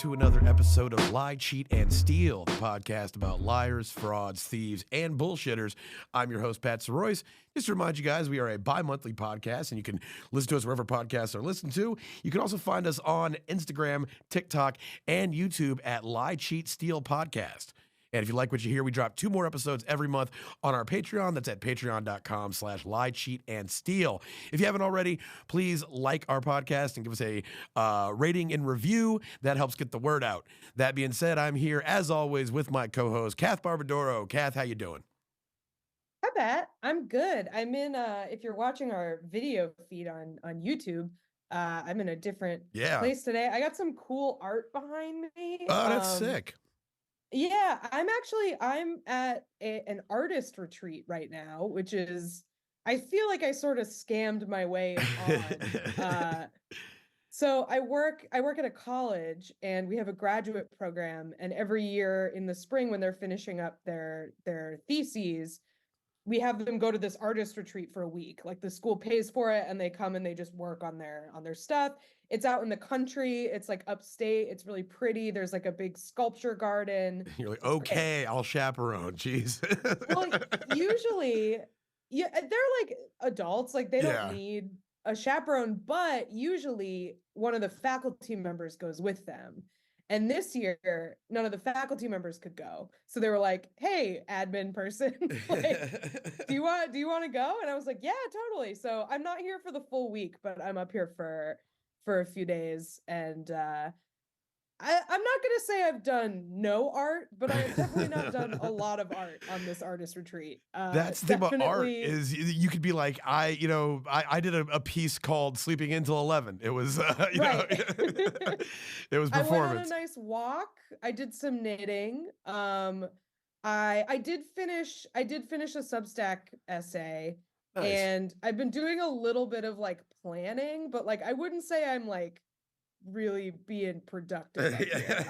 to another episode of Lie, Cheat, and Steal, the podcast about liars, frauds, thieves, and bullshitters. I'm your host, Pat Soroyce. Just to remind you guys, we are a bi-monthly podcast, and you can listen to us wherever podcasts are listened to. You can also find us on Instagram, TikTok, and YouTube at Lie, Cheat, Steal Podcast. And if you like what you hear, we drop 2 more episodes every month on our Patreon. That's at patreon.com/lie, cheat, and steal. If you haven't already, please like our podcast and give us a rating and review. That helps get the word out. That being said, I'm here, as always, with my co-host, Kath Barbadoro. Kath, how you doing? Hi, Pat. I'm good. I'm in, if you're watching our video feed on YouTube, I'm in a different place today. I got some cool art behind me. Oh, that's sick. Yeah, I'm at an artist retreat right now, which is, I feel like I sort of scammed my way on. So I work at a college, and we have a graduate program, and every year in the spring when they're finishing up their theses, we have them go to this artist retreat for a week. Like, the school pays for it, and they come and they just work on their stuff. It's out in the country. It's like upstate. It's really pretty. There's like a big sculpture garden. You're like, okay, I'll chaperone. Jeez. Well, usually, yeah, they're like adults. Like, they don't need a chaperone, but usually one of the faculty members goes with them. And this year, none of the faculty members could go. So they were like, hey, admin person, like, do you want to go? And I was like, yeah, totally. So I'm not here for the full week, but I'm up here for a few days. And I'm not going to say I've done no art, but I've definitely not done a lot of art on this artist retreat. That's the thing about art is you could be like, I did a piece called Sleeping Until 11. It was, right. It was performance. I went on a nice walk. I did some knitting. I did finish a Substack essay. Nice. And I've been doing a little bit of like planning, but like, I wouldn't say I'm like really being productive.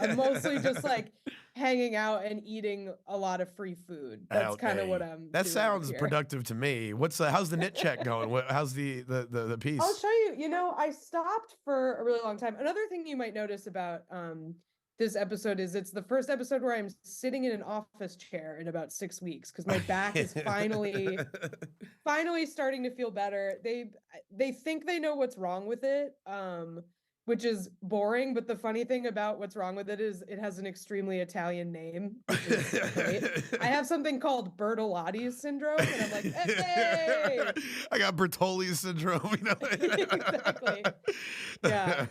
I'm mostly just like hanging out and eating a lot of free food. That's kind of what I'm That sounds productive to me. How's the knit check going? How's the piece? I'll show you. You know, I stopped for a really long time. Another thing you might notice about this episode is it's the first episode where I'm sitting in an office chair in about 6 weeks because my back is finally starting to feel better. They think they know what's wrong with it, which is boring, but the funny thing about what's wrong with it is it has an extremely Italian name, which is great. I have something called Bertolotti's syndrome, and I'm like, hey! I got Bertolli's syndrome, you know? Exactly. Yeah.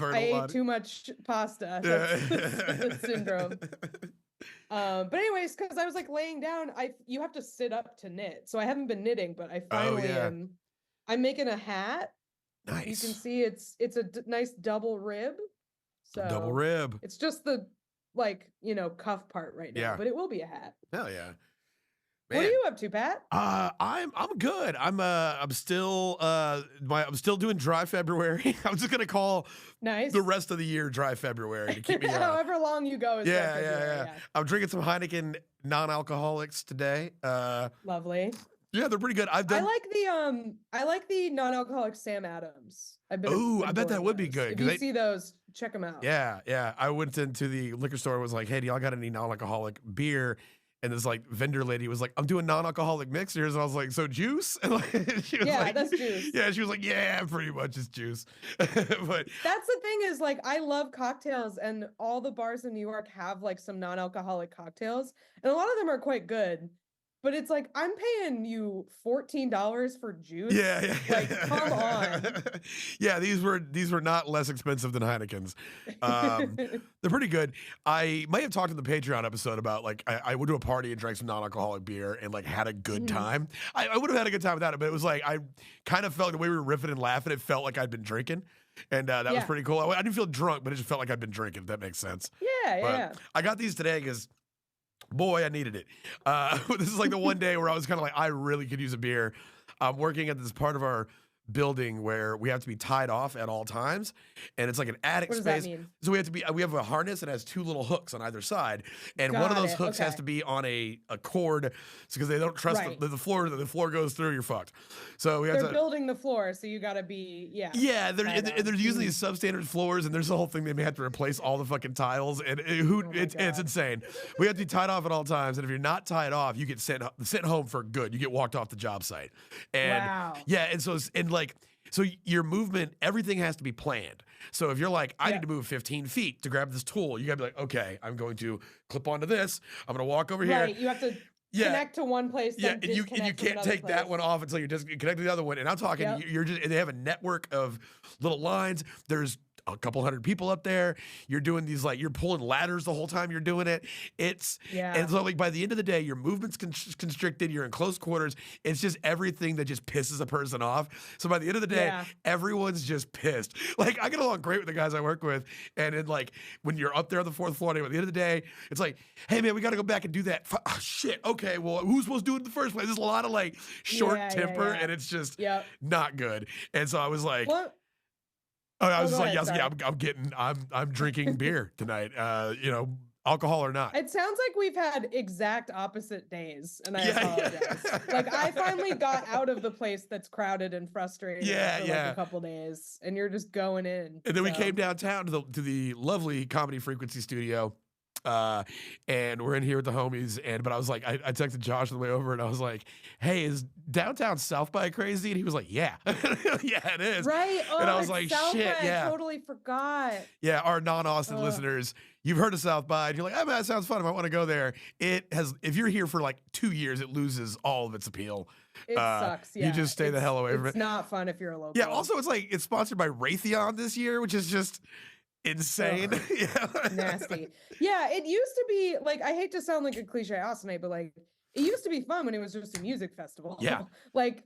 I ate too much pasta. That's the syndrome. But anyways, because I was like laying down, you have to sit up to knit. So I haven't been knitting, but I finally am. I'm making a hat. Nice. You can see it's a nice double rib. So double rib. It's just the cuff part right now, but it will be a hat. Hell yeah. Man. What are you up to, Pat? I'm good. I'm still doing dry February. I'm just gonna call the rest of the year dry February to keep me however long you go is yeah. I'm drinking some Heineken non-alcoholics today. Lovely. Yeah, they're pretty good. I like the non-alcoholic Sam Adams. I bet that would be good. If you see those, check them out. Yeah. I went into the liquor store and was like, hey, do y'all got any non-alcoholic beer? And this like vendor lady was like, I'm doing non-alcoholic mixers. And I was like, so juice? And like, she was like, that's juice. Yeah, she was like, yeah, pretty much it's juice. But that's the thing is like, I love cocktails, and all the bars in New York have like some non-alcoholic cocktails, and a lot of them are quite good. But it's like, I'm paying you $14 for juice. Yeah. Like, come on. Yeah, these were not less expensive than Heineken's. They're pretty good. I might have talked in the Patreon episode about like I went to a party and drank some non-alcoholic beer and like had a good time. I would have had a good time without it, but it was like I kind of felt like the way we were riffing and laughing, it felt like I'd been drinking. And that was pretty cool. I didn't feel drunk, but it just felt like I'd been drinking, if that makes sense. Yeah. I got these today because, boy, I needed it. This is like the one day where I was kind of like, I really could use a beer. I'm working at this part of our building where we have to be tied off at all times, and it's like an attic What does space. that mean? So we have a harness that has 2 little hooks on either side, and one of those hooks has to be on a cord, because they don't trust the floor. The floor goes through, you're fucked. So we have They're building the floor, so you got to be they're using these substandard floors, and there's the whole thing. They may have to replace all the fucking tiles, and it's insane. We have to be tied off at all times, and if you're not tied off, you get sent home for good. You get walked off the job site. And so your movement, everything has to be planned. So if you're like, I need to move 15 feet to grab this tool, you gotta be like, okay, I'm going to clip onto this. I'm gonna walk over here. Right, you have to connect to one place. Yeah, and you can't take that one off until you just connect to the other one. And I'm talking, they have a network of little lines. There's a couple hundred people up there. You're doing these, like, you're pulling ladders the whole time you're doing it. And so, like, by the end of the day, your movement's constricted. You're in close quarters. It's just everything that just pisses a person off. So by the end of the day, everyone's just pissed. Like, I get along great with the guys I work with. And then, like, when you're up there on the 4th floor, at the end of the day, it's like, hey man, we got to go back and do that. Oh, shit. Okay. Well, who's supposed to do it in the first place? There's a lot of, like, short temper, and it's just not good. And so I was like, I was like, I'm drinking beer tonight. Alcohol or not. It sounds like we've had exact opposite days, and I apologize. Like, I finally got out of the place that's crowded and frustrated for like a couple days, and you're just going in. And then we came downtown to the lovely Comedy Frequency studio. And we're in here with the homies, but I was like, I texted Josh on the way over, and I was like, hey, is downtown South by crazy? And he was like, yeah. Yeah, it is. Right. Oh, and I was like, South shit, by, I totally forgot. Yeah, our non-Austin listeners, you've heard of South by, and you're like, oh man, that sounds fun, I might want to go there. If you're here for like 2 years, it loses all of its appeal. It sucks. Yeah, you just stay the hell away from it. It's not fun if you're a local. Yeah, also it's sponsored by Raytheon this year, which is just insane. Nasty. Yeah, it used to be, like, I hate to sound like a cliche Austinite, but like, it used to be fun when it was just a music festival. Yeah. Like,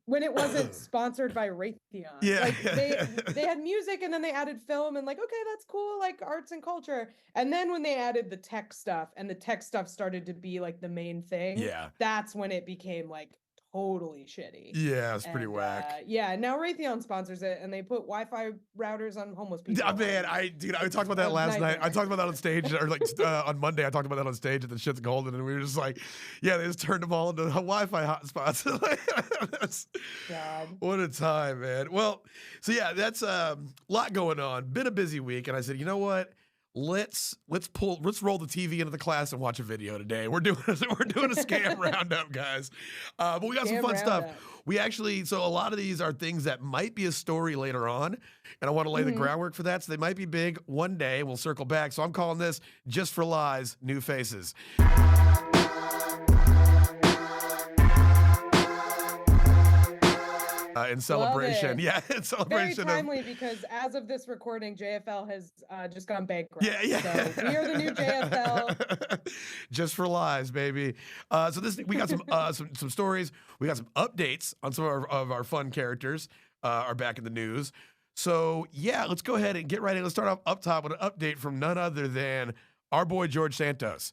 when it wasn't sponsored by Raytheon. Yeah. Like, they had music, and then they added film, and like, okay, that's cool, like arts and culture. And then when they added the tech stuff, and the tech stuff started to be like the main thing, that's when it became like totally shitty. Yeah, it's pretty whack. Now Raytheon sponsors it, and they put Wi-Fi routers on homeless people. Man, I talked about that last night. I talked about that on stage, or like on Monday. I talked about that on stage at the Shit's Golden, and we were just like, they just turned them all into Wi-Fi hotspots. God, what a time, man. Well, so that's a lot going on. Been a busy week, and I said, you know what? Let's roll the TV into the class and watch a video today. We're doing a scam roundup, guys. But we got some fun stuff. We actually, so a lot of these are things that might be a story later on, and I want to lay the groundwork for that. So they might be big one day. We'll circle back. So I'm calling this Just for Lies, New Faces. In celebration. Yeah, in celebration. Very timely, because as of this recording, JFL has just gone bankrupt. Yeah. So we are the new JFL. Just for Lies, baby. So we got some stories. We got some updates on some of our fun characters are back in the news. So let's go ahead and get right in. Let's start off up top with an update from none other than our boy George Santos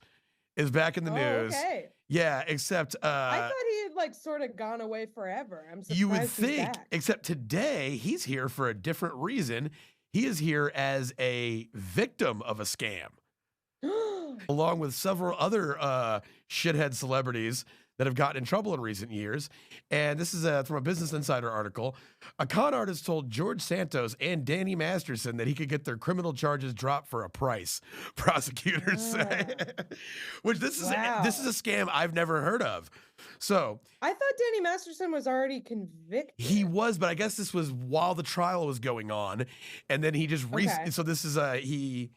is back in the news. Okay. Yeah, except I thought he had like sort of gone away forever. I'm surprised you would he's think, back. except today he's here for a different reason. He is here as a victim of a scam, along with several other shithead celebrities that have gotten in trouble in recent years. And this is from a Business Insider article. A con artist told George Santos and Danny Masterson that he could get their criminal charges dropped for a price, prosecutors say. Which this is a scam I've never heard of. So I thought Danny Masterson was already convicted. He was, but I guess this was while the trial was going on. And then he just so this is he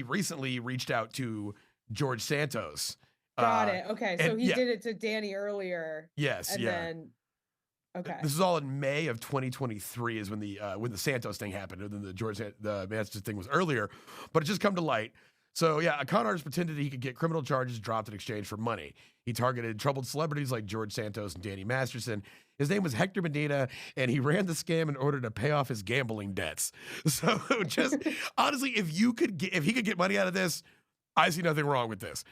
recently reached out to George Santos. Got it. Okay, so he did it to Danny earlier. Yes, and then This is all in May of 2023 is when the Santos thing happened, and then the Manchester thing was earlier, but it just come to light. So a con artist pretended he could get criminal charges dropped in exchange for money. He targeted troubled celebrities like George Santos and Danny Masterson. His name was Hector Medina, and he ran the scam in order to pay off his gambling debts. So just honestly, if he could get money out of this, I see nothing wrong with this.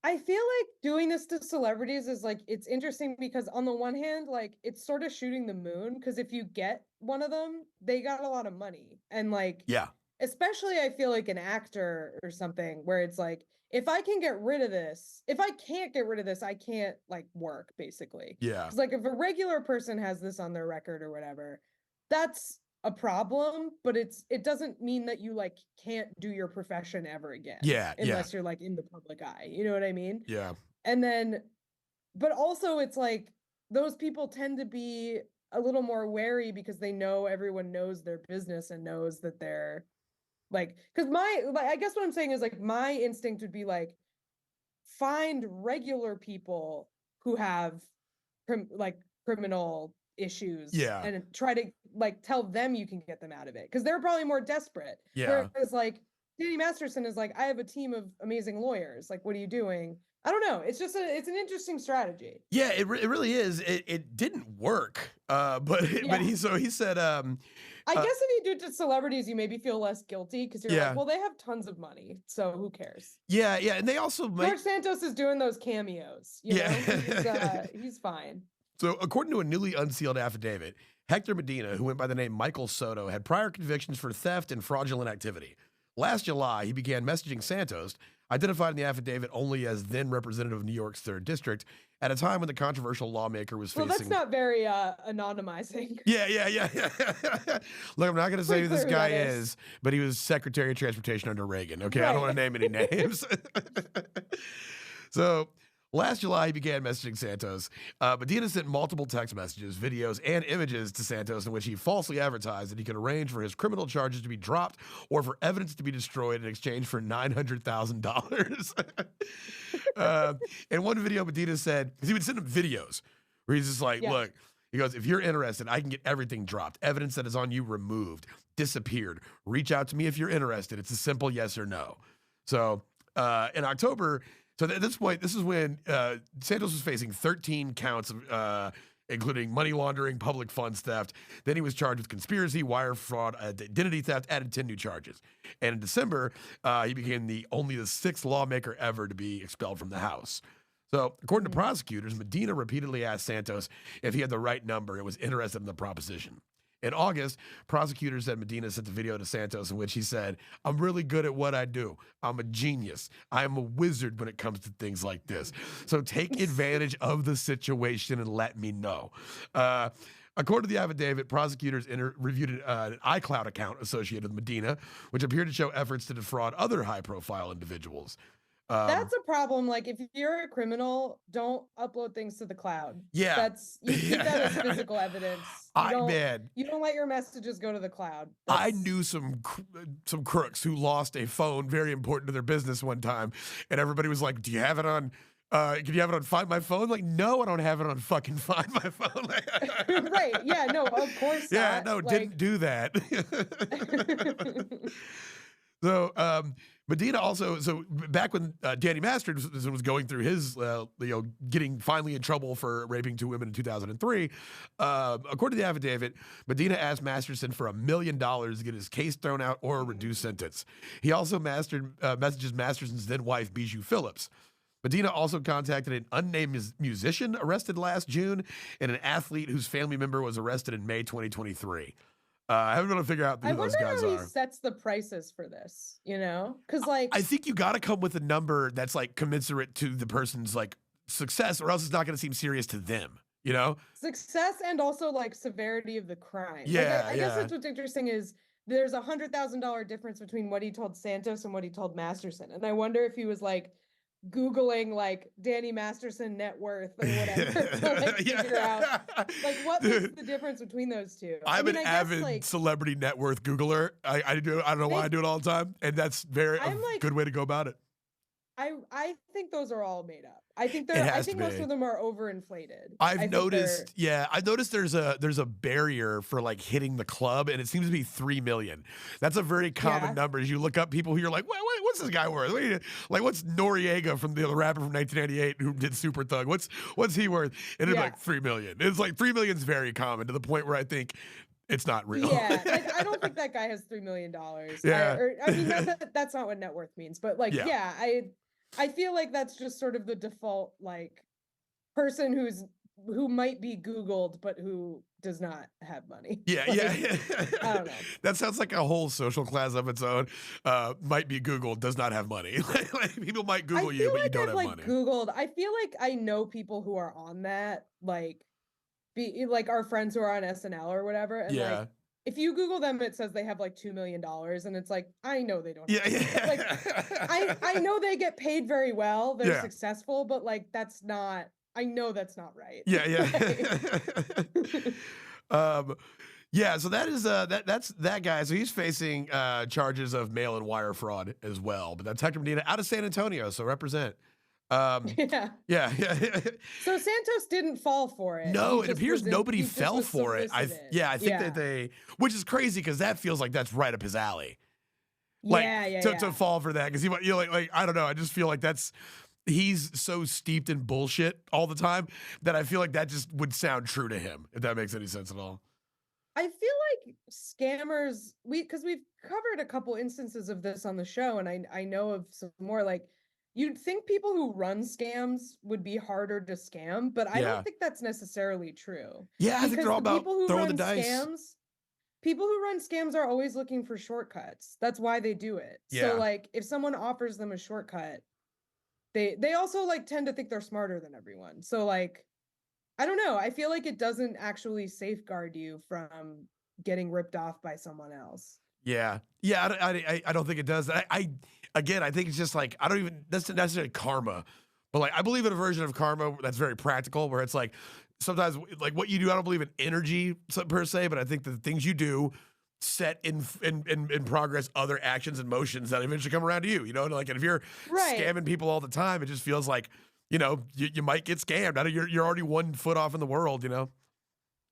I feel like doing this to celebrities is like, it's interesting because on the one hand, like it's sort of shooting the moon because if you get one of them, they got a lot of money. And like, Yeah. especially I feel like an actor or something where it's like, if I can get rid of this, if I can't get rid of this, I can't like work basically. Yeah. Because like if a regular person has this on their record or whatever, that's a problem, but it doesn't mean that you like can't do your profession ever again. Yeah. Unless you're like in the public eye. You know what I mean? Yeah. And then, but also it's like those people tend to be a little more wary because they know everyone knows their business and knows that they're like, because I guess what I'm saying is like my instinct would be like find regular people who have criminal issues Yeah. and try to like tell them you can get them out of it because they're probably more desperate. Yeah. Whereas like Danny Masterson is like, I have a team of amazing lawyers. Like, what are you doing? I don't know. It's just it's an interesting strategy. Yeah, it really is. It didn't work. But he said I guess if you do it to celebrities, you maybe feel less guilty because you're like, well, they have tons of money, so who cares? Yeah, and they also George Santos is doing those cameos. You know? He's fine. So, according to a newly unsealed affidavit, Hector Medina, who went by the name Michael Soto, had prior convictions for theft and fraudulent activity. Last July, he began messaging Santos, identified in the affidavit only as then representative of New York's 3rd District, at a time when the controversial lawmaker was facing... Well, that's not very anonymizing. Yeah. Look, I'm not going to say who this guy is, but he was Secretary of Transportation under Reagan. Okay, right. I don't want to name any names. So... last July, he began messaging Santos. Medina sent multiple text messages, videos, and images to Santos in which he falsely advertised that he could arrange for his criminal charges to be dropped or for evidence to be destroyed in exchange for $900,000. In one video, Medina said, because he would send him videos where he's just like, look, he goes, if you're interested, I can get everything dropped. Evidence that is on you removed, disappeared. Reach out to me if you're interested. It's a simple yes or no. So in October... so at this point, this is when Santos was facing 13 counts, including money laundering, public funds theft. Then he was charged with conspiracy, wire fraud, identity theft, added 10 new charges. And in December, he became only the 6th lawmaker ever to be expelled from the House. So according to prosecutors, Medina repeatedly asked Santos if he had the right number and was interested in the proposition. In August, prosecutors said Medina sent the video to Santos in which he said, I'm really good at what I do. I'm a genius. I am a wizard when it comes to things like this. So take advantage of the situation and let me know. According to the affidavit, prosecutors reviewed an iCloud account associated with Medina, which appeared to show efforts to defraud other high-profile individuals. That's a problem. Like, if you're a criminal, don't upload things to the cloud. Yeah. You keep that as physical evidence. You don't let your messages go to the cloud. I knew some crooks who lost a phone very important to their business one time, and everybody was like, do you have it on... can you have it on Find My Phone? Like, no, I don't have it on fucking Find My Phone. Right. Yeah, no, of course not. Yeah, no, didn't do that. So, Medina also, so back when Danny Masterson was going through his, getting finally in trouble for raping 2 women in 2003, according to the affidavit, Medina asked Masterson for $1 million to get his case thrown out or a reduced sentence. He also messages Masterson's then wife, Bijou Phillips. Medina also contacted an unnamed musician arrested last June and an athlete whose family member was arrested in May 2023. I haven't been able to figure out who those guys are. I wonder how he sets the prices for this, you know? Because, like... I think you got to come with a number that's, like, commensurate to the person's, like, success, or else it's not going to seem serious to them, you know? Success and also, like, severity of the crime. Yeah, I guess that's what's interesting is there's a $100,000 difference between what he told Santos and what he told Masterson. And I wonder if he was, like, Googling like Danny Masterson net worth or whatever to like figure out like what is the difference between those two. I'm an avid celebrity net worth Googler. I don't know why I do it all the time, and that's a good way to go about it. I think those are all made up. I think most of them are overinflated. I've noticed there's a barrier for like hitting the club, and it seems to be 3 million. That's a very common number. As you look up people who you're like, what's this guy worth? Like, what's Noriega from the rapper from 1998 who did Super Thug? What's he worth? And it's like 3 million. It's like 3 million is very common to the point where I think it's not real. Yeah, like I don't think that guy has $3 million. Yeah, I mean that's not what net worth means, but like I feel like that's just sort of the default, like, person who might be Googled, but who does not have money. Yeah, Like, yeah. I don't know. That sounds like a whole social class of its own. Might be Google, does not have money. Like, people might I Google you, feel but you like don't I've have like money. Googled. I feel like I know people who are on that, like, be like our friends who are on SNL or whatever, and Yeah. like if you Google them, it says they have like $2 million, and it's like, I know they don't have Yeah, that. Like, I yeah. know they get paid very well, they're Yeah. successful, but like that's not, I know that's not right. Yeah, Like, yeah. um, yeah, so that's that guy. So he's facing charges of mail-in wire fraud as well. But that's Hector Medina out of San Antonio, so represent. yeah. Yeah, yeah. So Santos didn't fall for it. No, it appears nobody He just fell was for it. solicited. Yeah, I think Yeah. that they, which is crazy because that feels like that's right up his alley. Like Yeah, yeah, to yeah. fall for that because like I don't know. I just feel like he's so steeped in bullshit all the time that I feel like that just would sound true to him, if that makes any sense at all. I feel like scammers, because we've covered a couple instances of this on the show, and I know of some more. Like, you'd think people who run scams would be harder to scam, but I Yeah. don't think that's necessarily true. Yeah, I think Because they're all the about people who throwing run the dice. people who run scams are always looking for shortcuts. That's why they do it. Yeah. So like if someone offers them a shortcut, they also like tend to think they're smarter than everyone. So like, I don't know. I feel like it doesn't actually safeguard you from getting ripped off by someone else. Yeah, yeah. I don't think it does. Again, I think it's just like I don't even that's not necessarily karma, but like I believe in a version of karma that's very practical, where it's like sometimes like what you do. I don't believe in energy per se, but I think that the things you do set in progress other actions and motions that eventually come around to you. You know, like and if you're scamming people all the time, it just feels like you might get scammed. You're already 1 foot off in the world. You know,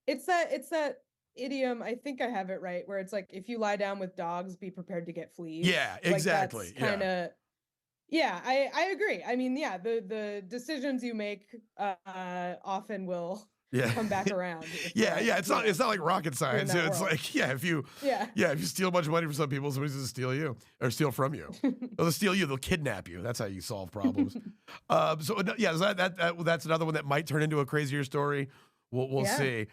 it's that idiom, I think I have it right, where it's like if you lie down with dogs, be prepared to get fleas. Yeah, exactly. Like that's kind of yeah, I agree. I mean, yeah, the decisions you make often will come back around. Yeah. It's not like rocket science. It's world. like if you steal a bunch of money from some people, somebody's gonna steal you or steal from you. They'll steal you. They'll kidnap you. That's how you solve problems. So that's another one that might turn into a crazier story. We'll see.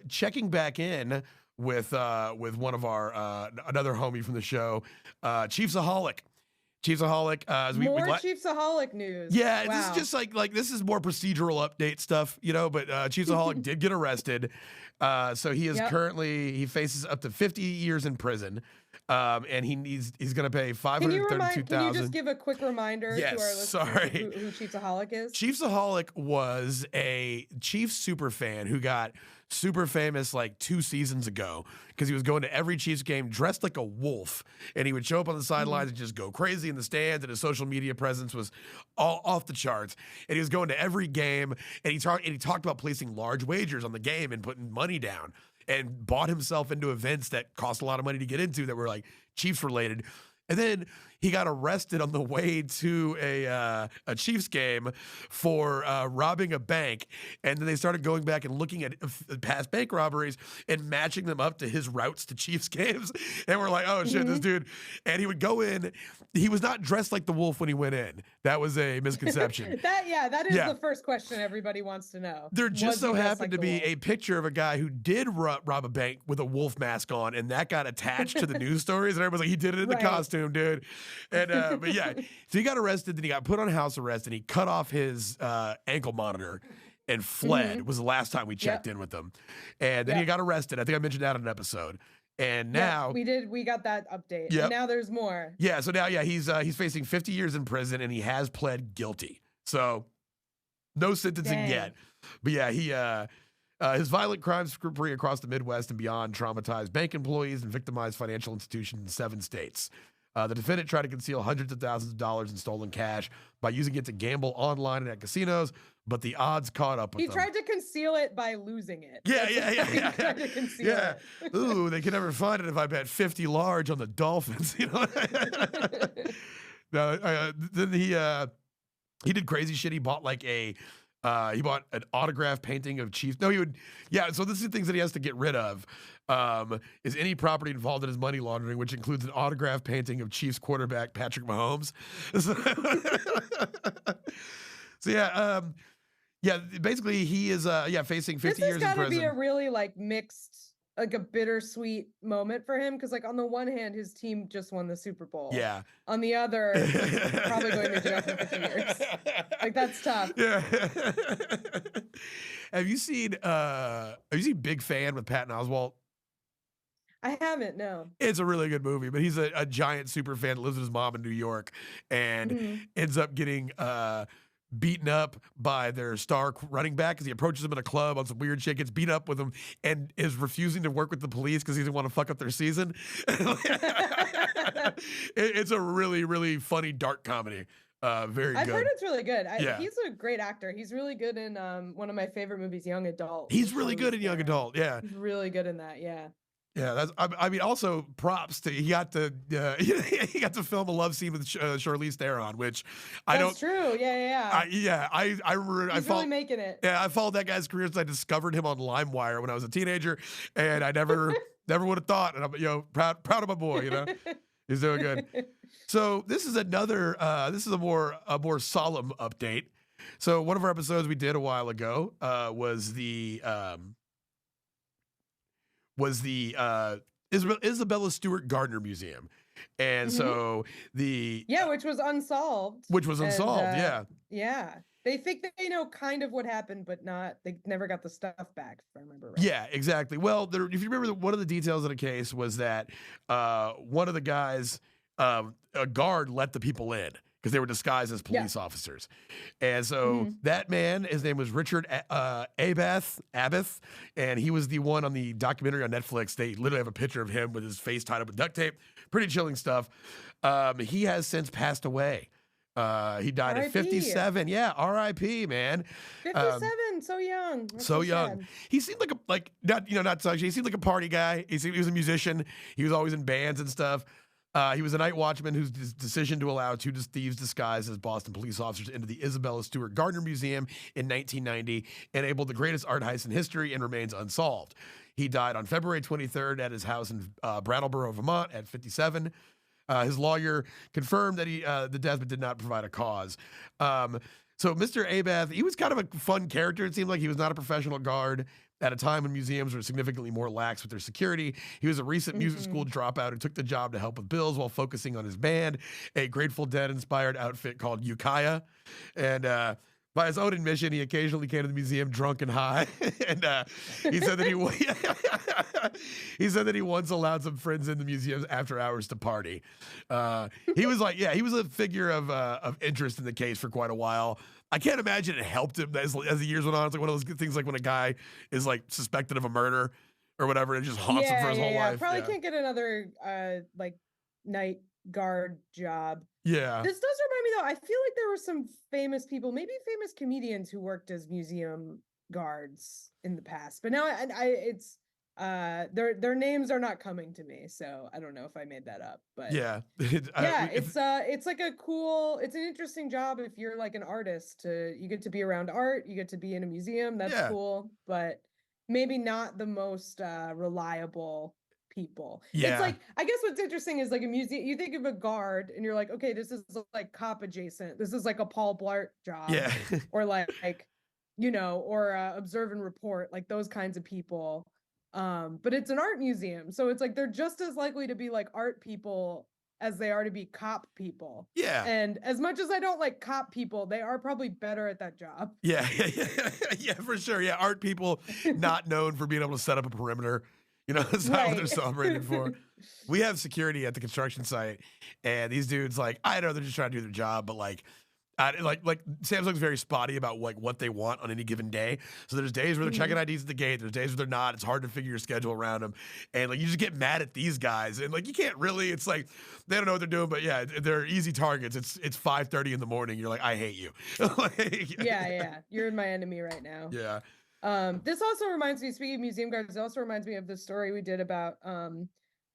Checking back in with one of our another homie from the show, Chiefsaholic. More Chiefsaholic news. Yeah, wow. This is just like this is more procedural update stuff, but Chiefsaholic did get arrested. So he is currently he faces up to 50 years in prison. And he's going to pay $532,000. Can you just give a quick reminder to our listeners who Chiefsaholic is? Chiefsaholic was a Chiefs super fan who got super famous like 2 seasons ago because he was going to every Chiefs game dressed like a wolf, and he would show up on the sidelines and just go crazy in the stands, and his social media presence was all off the charts. And he was going to every game, and he talked about placing large wagers on the game and putting money down, and bought himself into events that cost a lot of money to get into that were like Chiefs related. And then he got arrested on the way to a Chiefs game for robbing a bank. And then they started going back and looking at past bank robberies and matching them up to his routes to Chiefs games. And we're like, oh shit, this dude. And he would go in. He was not dressed like the wolf when he went in. That was a misconception. that is the first question everybody wants to know. There just so happened to be a picture of a guy who did rob a bank with a wolf mask on, and that got attached to the news stories. And everybody's like, he did it in the costume, dude. And but yeah, so he got arrested, then he got put on house arrest, and he cut off his ankle monitor and fled. Was the last time we checked in with him. And then he got arrested. I think I mentioned that in an episode. And now we got that update. And now there's more. Yeah, so now he's facing 50 years in prison, and he has pled guilty. So no sentencing yet. But yeah, he his violent crime spree across the Midwest and beyond traumatized bank employees and victimized financial institutions in 7 states. The defendant tried to conceal hundreds of thousands of dollars in stolen cash by using it to gamble online and at casinos, but the odds caught up with him. He tried to conceal it by losing it. Yeah. He tried to conceal it. Ooh, they can never find it if I bet 50 large on the Dolphins. Then he did crazy shit. He bought like a He bought an autograph painting of Chiefs. No, he would. Yeah, so this is the things that he has to get rid of. Is any property involved in his money laundering, which includes an autograph painting of Chiefs quarterback Patrick Mahomes. So yeah, basically he is facing 50 years in prison. This has got to be a really like mixed, like a bittersweet moment for him, because like on the one hand his team just won the Super Bowl. Yeah. On the other, he's probably going to jail for 50 years. Like that's tough. Yeah. Have you seen Big Fan with Patton Oswalt? I haven't, no. It's a really good movie, but he's a giant super fan that lives with his mom in New York and ends up getting beaten up by their star running back because he approaches him in a club on some weird shit, gets beat up with him, and is refusing to work with the police because he doesn't want to fuck up their season. It's a really, really funny dark comedy. Very good. I've heard it's really good. He's a great actor. He's really good in one of my favorite movies, Young Adult. He's really good in Young Adult. Yeah. He's really good in that. Yeah. Yeah, that's. I mean, also props to he got to film a love scene with Charlize Theron, which that's true. Yeah. I remember. He's really making it. Yeah, I followed that guy's career since I discovered him on LimeWire when I was a teenager, and I never would have thought. And I'm proud of my boy. He's doing good. So this is another. This is a more solemn update. So one of our episodes we did a while ago was the Isabella Stewart Gardner Museum. And so which was unsolved. Yeah. They think that they know kind of what happened, but they never got the stuff back, if I remember right. Yeah, exactly. Well, if you remember, one of the details of the case was that one of the guys, a guard, let the people in because they were disguised as police officers. And so that man, his name was Richard Abath, and he was the one on the documentary on Netflix. They literally have a picture of him with his face tied up with duct tape. Pretty chilling stuff. He has since passed away. He died at 57. Yeah, R.I.P. man. 57, so young. That's so young. Sad. He seemed like not so. He seemed like a party guy. He was a musician. He was always in bands and stuff. He was a night watchman whose decision to allow two thieves disguised as Boston police officers into the Isabella Stewart Gardner Museum in 1990 enabled the greatest art heist in history and remains unsolved. He died on February 23rd at his house in Brattleboro, Vermont at 57. His lawyer confirmed that the death but did not provide a cause. So Mr. Abath, he was kind of a fun character. It seemed like he was not a professional guard at a time when museums were significantly more lax with their security. He was a recent music school dropout who took the job to help with bills while focusing on his band, a Grateful Dead-inspired outfit called Ukiah. And by his own admission, he occasionally came to the museum drunk and high. And he said that he said that he once allowed some friends in the museums after hours to party. He was he was a figure of interest in the case for quite a while. I can't imagine it helped him as the years went on. It's like one of those things like when a guy is like suspected of a murder or whatever, and it just haunts him for his whole life. Probably can't get another night guard job. Yeah. This does remind me though, I feel like there were some famous people, maybe famous comedians who worked as museum guards in the past. But now it's their names are not coming to me, so I don't know if I made that up. But it's like it's an interesting job if you're like an artist. You get to be around art, you get to be in a museum. That's cool, but maybe not the most reliable people. Yeah. It's like, I guess what's interesting is like a museum, you think of a guard and you're like, okay, this is like cop adjacent. This is like a Paul Blart job. Yeah. Or or observe and report, like those kinds of people. But it's an art museum, so it's like they're just as likely to be like art people as they are to be cop people. Yeah. And as much as I don't like cop people, they are probably better at that job. Yeah, for sure. Yeah, art people not known for being able to set up a perimeter. That's not what they're celebrated for. We have security at the construction site, and these dudes, I know they're just trying to do their job, but Samsung's very spotty about what they want on any given day. So there's days where they're checking IDs at the gate. There's days where they're not. It's hard to figure your schedule around them. And you just get mad at these guys. And you can't really, it's like, they don't know what they're doing, but yeah, they're easy targets. It's 5:30 in the morning. You're like, I hate you. Yeah. You're my enemy right now. Yeah. This also reminds me, speaking of museum guards, it also reminds me of the story we did about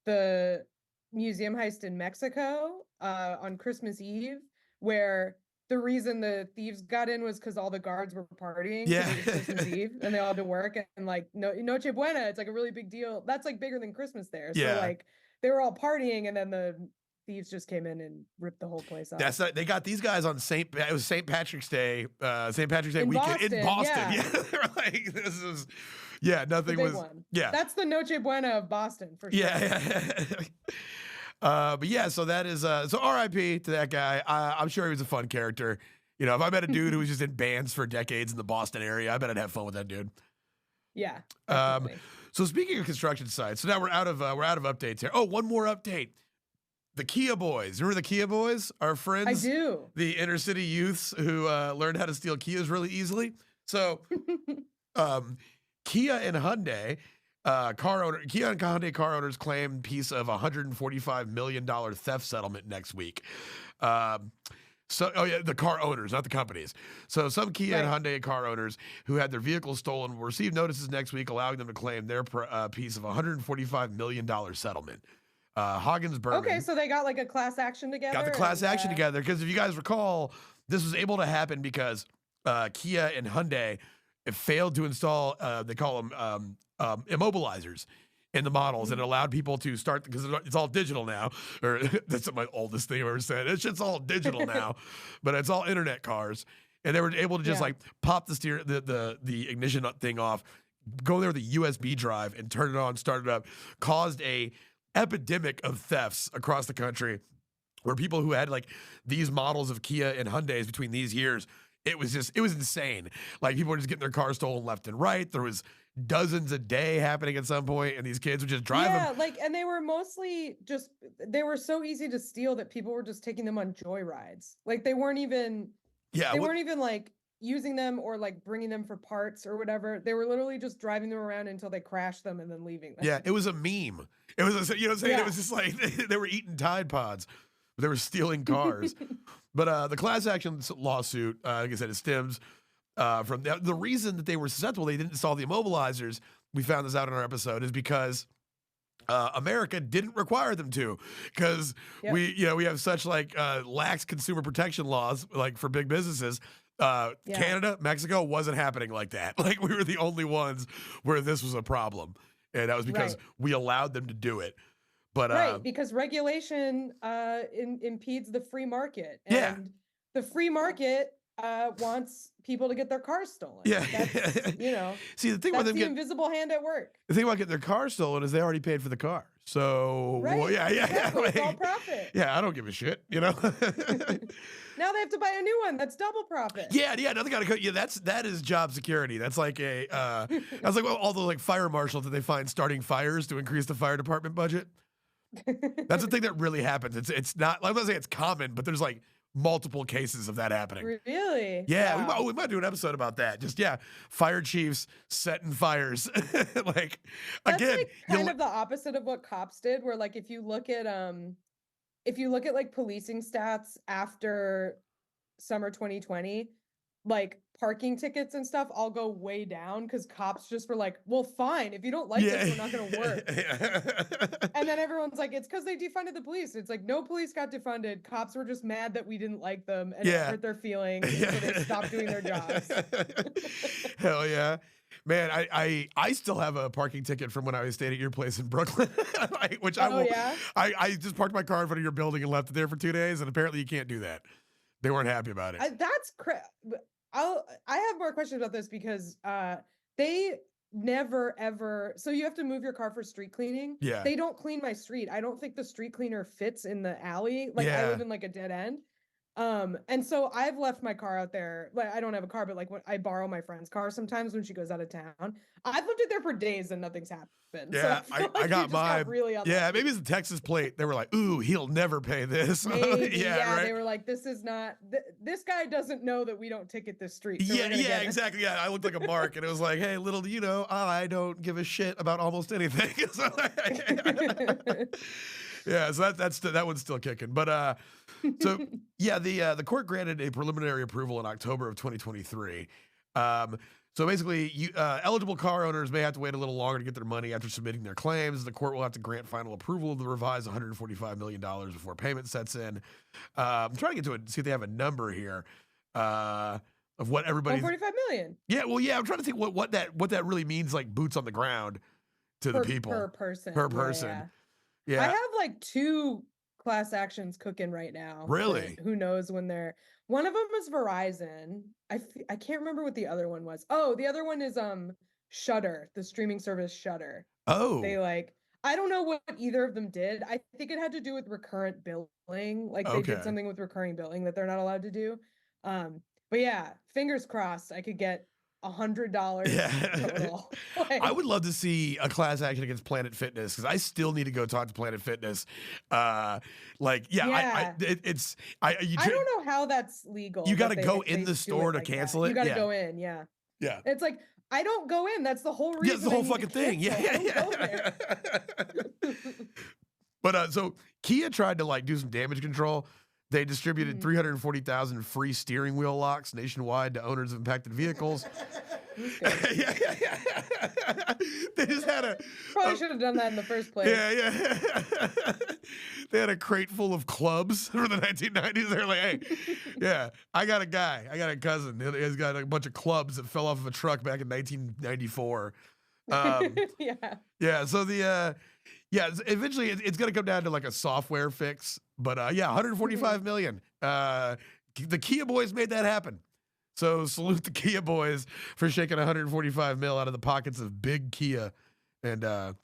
the museum heist in Mexico on Christmas Eve, where the reason the thieves got in was because all the guards were partying. Yeah. It was Christmas Eve and they all had to work, and like Noche Buena, it's like a really big deal. That's like bigger than Christmas there. Yeah. So like they were all partying, and then the thieves just came in and ripped the whole place off. That's not, they got these guys on St. Patrick's Day weekend Boston, in Boston. yeah. Yeah, they're like, this is, yeah, nothing the big was, one. yeah. That's the Noche Buena of Boston for sure. Yeah. But yeah, so that is, so RIP to that guy. I'm sure he was a fun character. You know, if I met a dude who was just in bands for decades in the Boston area, I bet I'd have fun with that dude. Yeah. Definitely. So speaking of construction sites, so now we're out of updates here. Oh, one more update. The Kia Boys. Remember the Kia Boys? Our friends? I do. The inner city youths who learned how to steal Kias really easily. So Kia and Hyundai car owners claim piece of $145 million theft settlement next week. The car owners, not the companies. So some Kia and Hyundai car owners who had their vehicles stolen will receive notices next week, allowing them to claim their piece of $145 million settlement. Hagens Berman. Okay, so they got like a class action together. Got the class action together because if you guys recall, this was able to happen because Kia and Hyundai failed to install. They call them immobilizers in the models, and it allowed people to start because it's all digital now. Or that's my oldest thing I've ever said. It's just all digital now, but it's all internet cars, and they were able to just like pop the ignition thing off, go there with a USB drive, and turn it on, start it up. Caused a epidemic of thefts across the country where people who had like these models of Kia and Hyundais between these years, it was insane. Like people were just getting their cars stolen left and right. There was dozens a day happening at some point, and these kids would just drive them. Yeah, like, and they were mostly they were so easy to steal that people were just taking them on joyrides. Like they weren't even like using them or like bringing them for parts or whatever. They were literally just driving them around until they crashed them and then leaving them. Yeah, it was a meme. It was, you know what I'm saying? Yeah. It was just like they were eating Tide Pods. They were stealing cars. But the class action lawsuit, like I said, it stems from the reason that they were susceptible. They didn't install the immobilizers. We found this out in our episode is because America didn't require them to, because we have such like lax consumer protection laws, like for big businesses. Canada, Mexico wasn't happening like that. Like we were the only ones where this was a problem, and that was because we allowed them to do it. But because regulation impedes the free market, and the free market wants people to get their cars stolen. Yeah, that's, see the thing about them invisible hand at work. The thing about getting their car stolen is they already paid for the car. So Exactly. It's all profit. Yeah, I don't give a shit. Now they have to buy a new one. That's double profit. Yeah. Now they got to. Yeah, that is job security. That's like that's like all the like fire marshals that they find starting fires to increase the fire department budget. That's the thing that really happens. It's not. I'm not saying it's common, but there's like multiple cases of that happening. Really? Yeah, wow. we might do an episode about that. Just fire chiefs setting fires. Like that's again, like kind of the opposite of what cops did. Where like if you look at like policing stats after summer 2020, like parking tickets and stuff all go way down because cops just were like, well, fine, if you don't like this, we're not going to work. And then everyone's like, it's because they defunded the police. It's like, no police got defunded. Cops were just mad that we didn't like them and it hurt their feelings, so they stopped doing their jobs. Hell yeah. Man, I still have a parking ticket from when I was staying at your place in Brooklyn, I just parked my car in front of your building and left it there for 2 days, and apparently you can't do that. They weren't happy about it. That's I have more questions about this because they never ever. So you have to move your car for street cleaning. Yeah. They don't clean my street. I don't think the street cleaner fits in the alley. Like I live in like a dead end. And so I've left my car out there. Like I don't have a car, but like when I borrow my friend's car sometimes when she goes out of town, I've left it there for days and nothing's happened. Yeah, so I got mine. Really maybe it's a Texas plate. They were like, "Ooh, he'll never pay this." Maybe, right? They were like, "This is not. This guy doesn't know that we don't ticket this street." So exactly. Yeah, I looked like a mark, and it was like, "Hey, little do you know, I don't give a shit about almost anything." So that one's still kicking. But the court granted a preliminary approval in October of 2023. So basically, eligible car owners may have to wait a little longer to get their money after submitting their claims. The court will have to grant final approval of the revised $145 million before payment sets in. I'm trying to get to it, see if they have a number here of what everybody. 45 million. Yeah, well, yeah. I'm trying to think what that really means, like boots on the ground to the people per person. Per person. Yeah. I have like 2 class actions cooking right now. Really? Who knows when they're. One of them is Verizon. I can't remember what the other one was. Oh, the other one is Shudder, the streaming service Shudder. Oh. They I don't know what either of them did. I think it had to do with recurrent billing. Like they did something with recurring billing that they're not allowed to do. But yeah, fingers crossed I could get $100 total. I would love to see a class action against Planet Fitness because I still need to go talk to Planet Fitness. I don't know how that's legal. You got to go in the store to cancel it. You got to go in, yeah. It's like I don't go in. That's the whole reason. Yeah, it's the whole fucking thing. Yeah. But so Kia tried to do some damage control. They distributed 340,000 free steering wheel locks nationwide to owners of impacted vehicles. Yeah. They just had probably should have done that in the first place. Yeah. They had a crate full of clubs from the 1990s. They're like, hey, yeah, I got a cousin. He's got a bunch of clubs that fell off of a truck back in 1994. Yeah. So eventually it's going to come down to like a software fix. But 145 million. The Kia boys made that happen. So salute the Kia boys for shaking 145 mil out of the pockets of big Kia. And I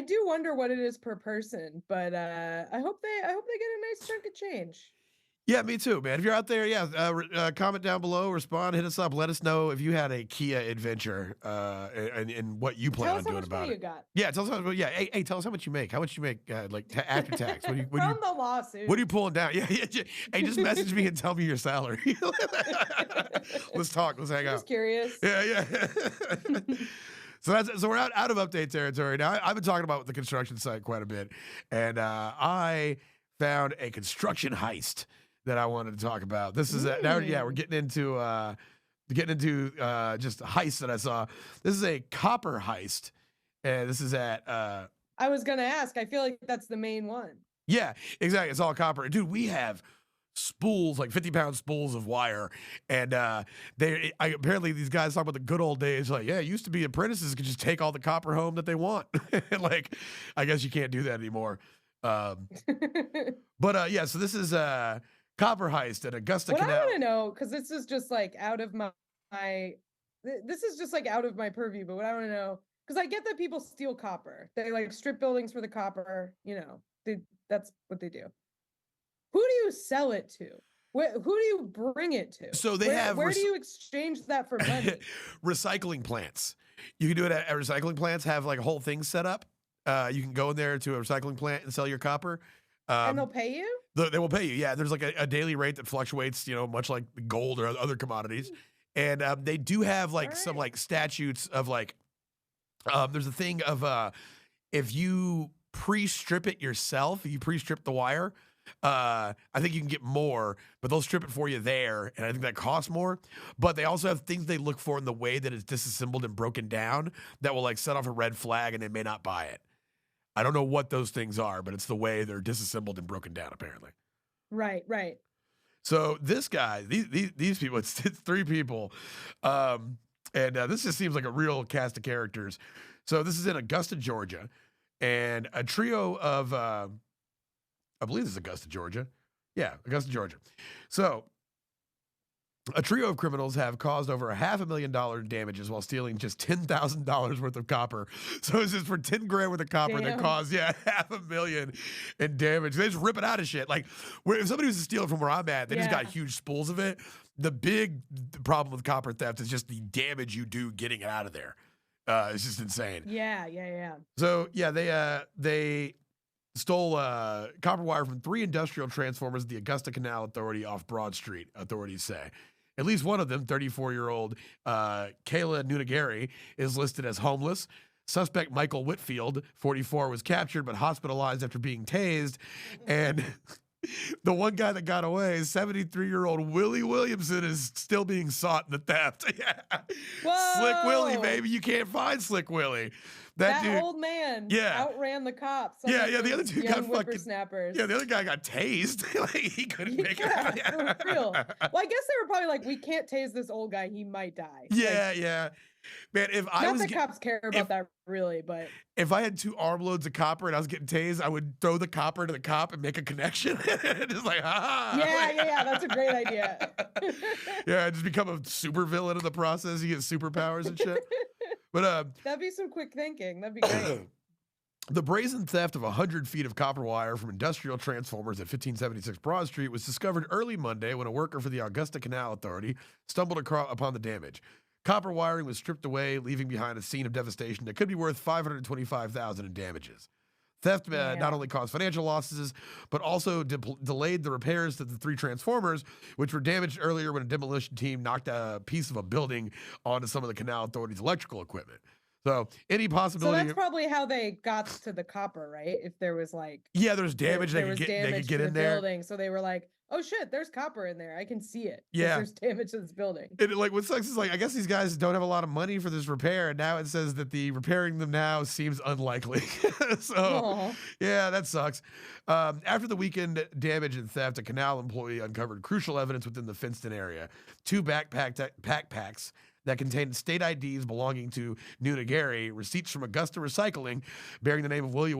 do wonder what it is per person, but I hope they get a nice chunk of change. Yeah, me too, man. If you're out there, comment down below, respond, hit us up, let us know if you had a Kia adventure and what you plan on doing about it. You got. Yeah, tell us how much. Yeah, hey, tell us how much you make. How much you make after tax? What the lawsuit. What are you pulling down? Yeah. Hey, just message me and tell me your salary. Let's talk. Let's hang out. Just curious. Yeah. So we're out of update territory now. I've been talking about the construction site quite a bit, and I found a construction heist that I wanted to talk about. This is now. Yeah, we're getting into just heists that I saw. This is a copper heist, and this is at. I was gonna ask. I feel like that's the main one. Yeah, exactly. It's all copper, dude. We have spools, like 50-pound spools of wire, and apparently these guys talk about the good old days. Like, yeah, it used to be apprentices could just take all the copper home that they want. Like, I guess you can't do that anymore. So this is copper heist at Augusta Canal. I want to know, because this is just like out of my purview, but what I want to know, because I get that people steal copper. They strip buildings for the copper, that's what they do. Who do you sell it to? Who do you bring it to? So where do you exchange that for money? Recycling plants. You can do it at recycling plants, have a whole thing set up. You can go in there to a recycling plant and sell your copper. And they'll pay you? They will pay you. Yeah, there's a daily rate that fluctuates, much like gold or other commodities. And they do have some statutes of there's a thing of if you pre-strip it yourself, you pre-strip the wire, I think you can get more, but they'll strip it for you there, and I think that costs more. But they also have things they look for in the way that it's disassembled and broken down that will set off a red flag, and they may not buy it. I don't know what those things are, but it's the way they're disassembled and broken down, apparently. Right. So this guy, these people, it's 3 people, and this just seems like a real cast of characters. So this is in Augusta, Georgia, and a trio of, I believe this is Augusta, Georgia. Yeah, Augusta, Georgia. So a trio of criminals have caused over $500,000 in damages while stealing just $10,000 worth of copper. So it's just for 10 grand worth of copper that caused $500,000 in damage. They just rip it out of shit. If somebody was to steal it from where I'm at, they just got huge spools of it. The big problem with copper theft is just the damage you do getting it out of there. It's just insane. Yeah. So they stole copper wire from 3 industrial transformers at the Augusta Canal Authority off Broad Street, authorities say. At least one of them, 34-year-old Kayla Nunagari, is listed as homeless. Suspect Michael Whitfield, 44, was captured but hospitalized after being tased. And The one guy that got away, 73-year-old Willie Williamson, is still being sought in the theft. Yeah. Slick Willie, baby. You can't find Slick Willie. That dude, old man yeah, outran the cops. Yeah, the other two got fucking snappers. Yeah, the other guy got tased. Like, he couldn't make it out. For real. Well, I guess they were probably like, we can't tase this old guy. He might die. Yeah, yeah. Man, if I was not that cops care about that really, but if I had 2 armloads of copper and I was getting tased, I would throw the copper to the cop and make a connection. Just like, ha. Yeah, that's a great idea. Yeah, just become a super villain in the process. You get superpowers and shit. But that'd be some quick thinking. That'd be great. The brazen theft of 100 feet of copper wire from industrial transformers at 1576 Broad Street was discovered early Monday when a worker for the Augusta Canal Authority stumbled upon the damage. Copper wiring was stripped away, leaving behind a scene of devastation that could be worth $525,000 in damages. Theft not only caused financial losses, but also delayed the repairs to the 3 transformers, which were damaged earlier when a demolition team knocked a piece of a building onto some of the Canal Authority's electrical equipment. So any possibility. So that's probably how they got to the copper, right? If there was like, there's damage, they could get in there. Building, so they were like, oh shit, there's copper in there. I can see it. Yeah, there's damage to this building. And like what sucks is like I guess these guys don't have a lot of money for this repair, and now it says that the repairing them now seems unlikely. So yeah, that sucks. After the weekend damage and theft, a canal employee uncovered crucial evidence within the fenced-in area: 2 backpacks that contained state IDs belonging to Nuna Gary, receipts from Augusta Recycling bearing the name of Willie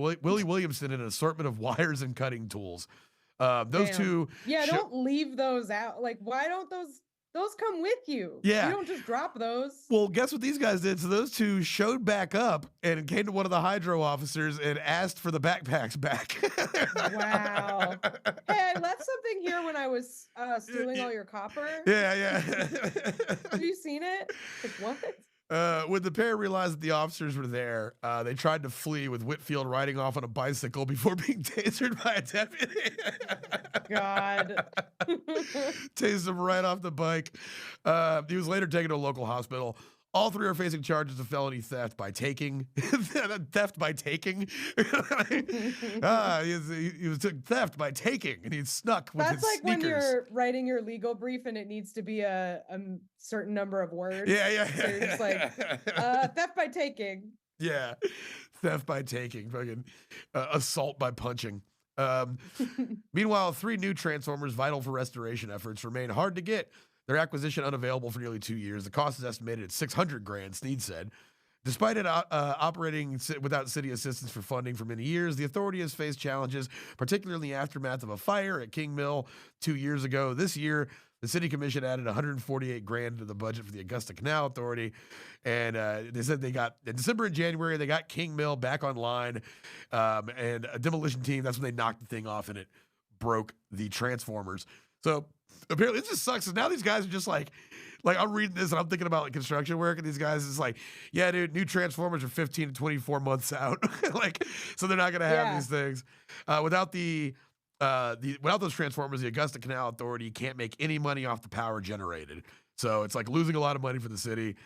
Williamson, and an assortment of wires and cutting tools. Those two. Yeah, don't leave those out. Like, why don't those come with you? Yeah. You don't just drop those. Well, guess what these guys did? So those two showed back up and came to one of the hydro officers and asked for the backpacks back. Wow. Hey, I left something here when I was stealing all your copper. Yeah. Have you seen it? Like, what? When the pair realized that the officers were there, they tried to flee, with Whitfield riding off on a bicycle before being tasered by a deputy. God. Tased him right off the bike. He was later taken to a local hospital. All 3 are facing charges of felony theft by taking. Theft by taking. He was theft by taking, and he snuck with his sneakers. That's like when you're writing your legal brief and it needs to be a certain number of words. Yeah. So you're just like, theft by taking. Yeah, theft by taking. Fucking assault by punching. Meanwhile, 3 new transformers vital for restoration efforts remain hard to get. Their acquisition unavailable for nearly 2 years. The cost is estimated at $600,000, Snead said. Despite it operating without city assistance for funding for many years, the authority has faced challenges, particularly in the aftermath of a fire at King Mill 2 years ago. This year, the city commission added $148,000 to the budget for the Augusta Canal Authority, and they said they got in December and January they got King Mill back online, and a demolition team. That's when they knocked the thing off and it broke the transformers. So apparently it just sucks. Now these guys are just like I'm reading this and I'm thinking about like construction work, and these guys is like, yeah, dude, new transformers are 15 to 24 months out. So they're not gonna have these things. Without those transformers, the Augusta Canal Authority can't make any money off the power generated. So it's like losing a lot of money for the city.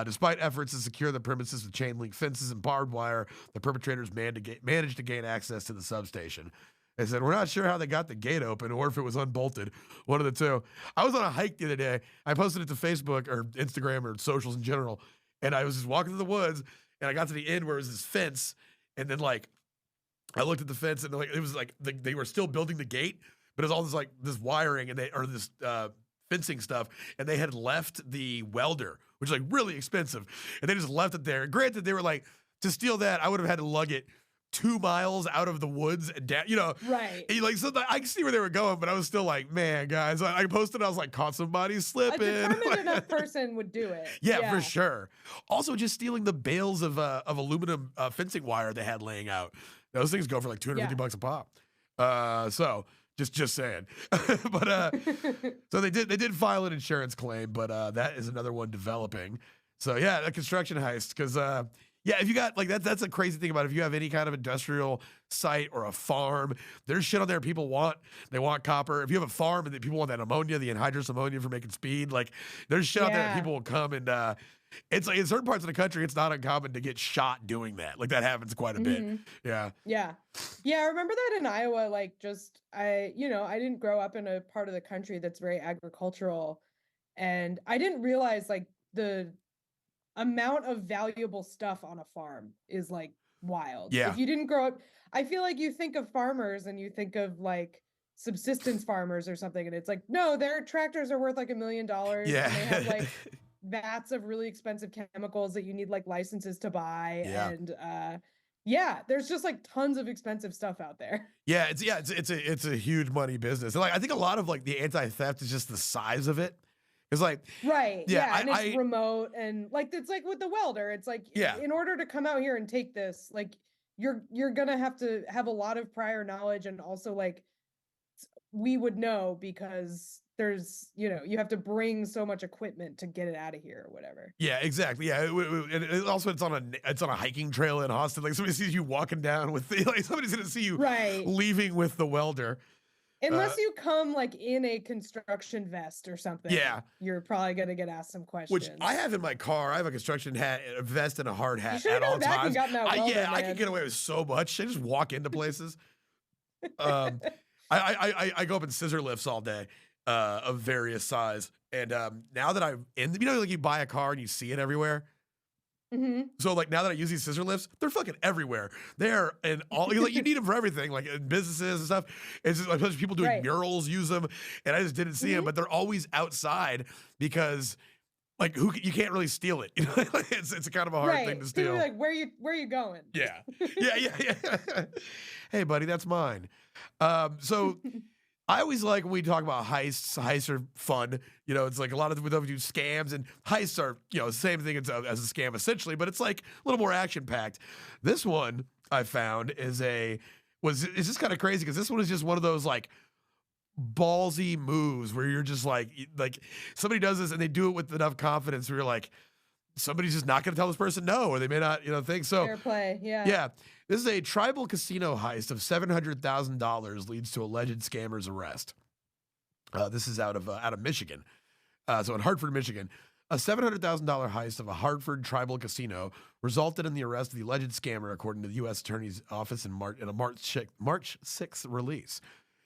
Despite efforts to secure the premises with chain link fences and barbed wire, the perpetrators managed to gain access to the substation. They said, we're not sure how they got the gate open or if it was unbolted. One of the two. I was on a hike the other day. I posted it to Facebook or Instagram or socials in general. And I was just walking through the woods and I got to the end where it was this fence. And then like, I looked at the fence and like, it was like they were still building the gate, but it was all this like this wiring and this fencing stuff. And they had left the welder, which is like really expensive. And they just left it there. Granted, they were like, to steal that, I would have had to lug it 2 miles out of the woods and down, right? Like, so I can see where they were going, but I was still like, man, guys. I posted, I was like, caught somebody slipping. A determined enough person would do it. Yeah, for sure. Also, just stealing the bales of aluminum fencing wire they had laying out. Those things go for like $250 a pop. So just saying. But so they did file an insurance claim, but that is another one developing. So yeah, a construction heist because. Yeah, if you got like that's a crazy thing about it. If you have any kind of industrial site or a farm, there's shit on there people want. They want copper. If you have a farm and people want that ammonia, the anhydrous ammonia for making speed, like there's shit out there that people will come and it's like in certain parts of the country, it's not uncommon to get shot doing that. Like that happens quite a bit. Yeah. Yeah. Yeah. I remember that in Iowa, like I didn't grow up in a part of the country that's very agricultural. And I didn't realize like the amount of valuable stuff on a farm is like wild. Yeah. If you didn't grow up, I feel like you think of farmers and you think of like subsistence farmers or something. And it's like, no, their tractors are worth like $1 million. Yeah. And they have like vats of really expensive chemicals that you need like licenses to buy. Yeah. And there's just like tons of expensive stuff out there. Yeah, it's a huge money business. And like I think a lot of like the anti-theft is just the size of it. It's like right, yeah, and it's remote and like it's like with the welder. It's like in order to come out here and take this, like you're gonna have to have a lot of prior knowledge, and also like we would know because there's you have to bring so much equipment to get it out of here or whatever. Yeah, exactly. Yeah, and also it's on a hiking trail in Austin. Like somebody sees you walking down with like somebody's gonna see you leaving with the welder. Unless you come like in a construction vest or something, you're probably gonna get asked some questions. Which I have in my car. I have a construction hat, a vest, and a hard hat at all times. I can get away with so much. I just walk into places. I go up in scissor lifts all day, of various size, and now that I'm in, like you buy a car and you see it everywhere. So like now that I use these scissor lifts, they're fucking everywhere. They're in all like you need them for everything, like in businesses and stuff. It's just like a bunch of people doing murals use them, and I just didn't see them, but they're always outside because like you can't really steal it. It's a kind of a hard thing to steal. People are like, where are you going? Yeah. Hey buddy, that's mine. So I always like when we talk about heists. Heists are fun. It's like a lot of we do scams, and heists are, the same thing as a scam essentially, but it's like a little more action packed. This one I found is just kind of crazy because this one is just one of those like ballsy moves where you're just like somebody does this and they do it with enough confidence where you're like, somebody's just not going to tell this person no, or they may not, think so. Fair play, yeah. Yeah. This is a tribal casino heist of $700,000 leads to alleged scammer's arrest. This is out of Michigan. So in Hartford, Michigan, a $700,000 heist of a Hartford tribal casino resulted in the arrest of the alleged scammer, according to the U.S. Attorney's Office in a March 6th release.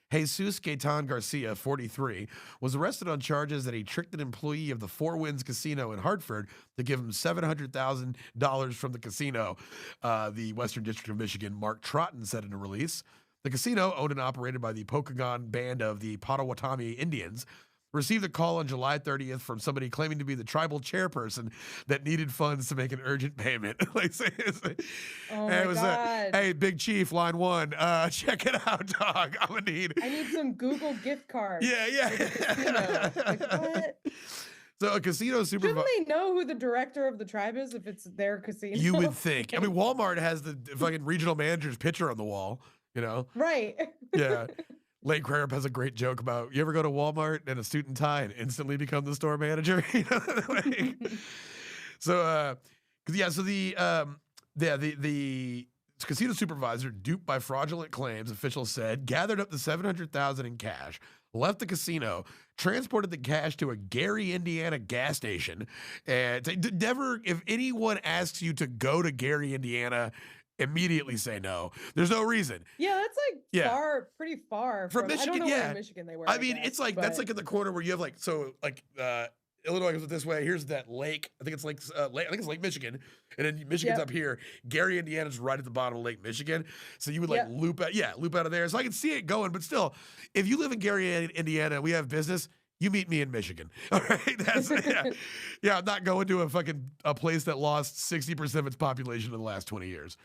Jesus Gaetan Garcia, 43, was arrested on charges that he tricked an employee of the Four Winds Casino in Hartford to give him $700,000 from the casino. The Western District of Michigan, Mark Troughton, said in a release. The casino, owned and operated by the Pokagon Band of the Potawatomi Indians, received a call on July 30th from somebody claiming to be the tribal chairperson that needed funds to make an urgent payment. Oh my God. Hey, Big Chief, line 1, check it out, dog. I need some Google gift cards. Yeah. Like, what? So a casino supervisor. Shouldn't they know who the director of the tribe is if it's their casino? You would think. I mean, Walmart has the fucking regional manager's picture on the wall, Right. Yeah. Lane Crarup has a great joke about, you ever go to Walmart in a suit and tie and instantly become the store manager? So the casino supervisor, duped by fraudulent claims, officials said, gathered up the $700,000 in cash, left the casino, transported the cash to a Gary, Indiana gas station, and never, if anyone asks you to go to Gary, Indiana, immediately say no. There's no reason. Yeah, that's like pretty far from Michigan. I don't know where in Michigan they were. I mean, it's like that's like in the corner where you have Illinois goes this way. Here's that lake. I think it's Lake Michigan, and then Michigan's up here. Gary, Indiana's right at the bottom of Lake Michigan. So you would loop out of there. So I can see it going. But still, if you live in Gary, Indiana, we have business. You meet me in Michigan. All right. I'm not going to a place that lost 60% of its population in the last 20 years.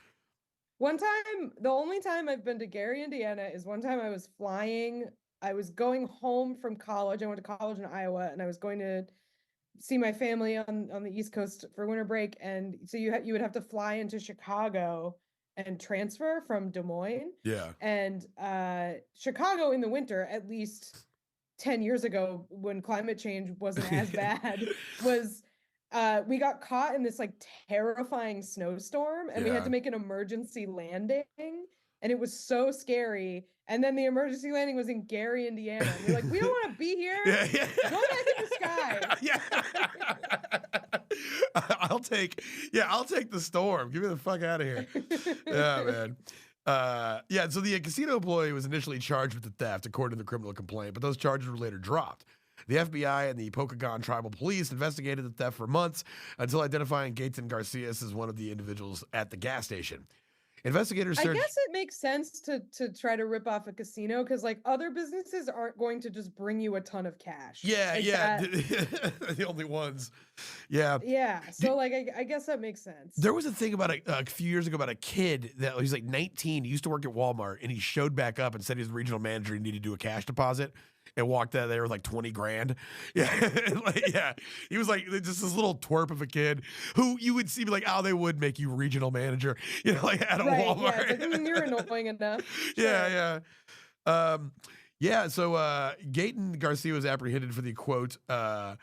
One time, the only time I've been to Gary, Indiana is one time I was flying. I was going home from college. I went to college in Iowa, and I was going to see my family on the East Coast for winter break. And so you would have to fly into Chicago and transfer from Des Moines. Yeah. And Chicago in the winter, at least 10 years ago, when climate change wasn't as bad, was we got caught in this like terrifying snowstorm, and we had to make an emergency landing, and it was so scary. And then the emergency landing was in Gary, Indiana. And we're like, we don't want to be here. Go back in the sky. I'll take the storm. Give me the fuck out of here. Yeah, man. So the casino employee was initially charged with the theft, according to the criminal complaint, but those charges were later dropped. The FBI and the Pokagon tribal police investigated the theft for months until identifying Gaten Garcia as one of the individuals at the gas station. Investigators searched. I guess it makes sense to try to rip off a casino because like other businesses aren't going to just bring you a ton of cash. Yeah. The only ones. Yeah. Yeah. So like I guess that makes sense. There was a thing about a few years ago about a kid that was like 19. He used to work at Walmart, and he showed back up and said he was the regional manager and needed to do a cash deposit. And walked out of there with like 20 grand. Yeah. He was like just this little twerp of a kid who you would see like, they would make you regional manager, like at a Walmart. Yeah, it's like, you're annoying enough. Sure. Yeah. So Gaten Garcia was apprehended for the quote. So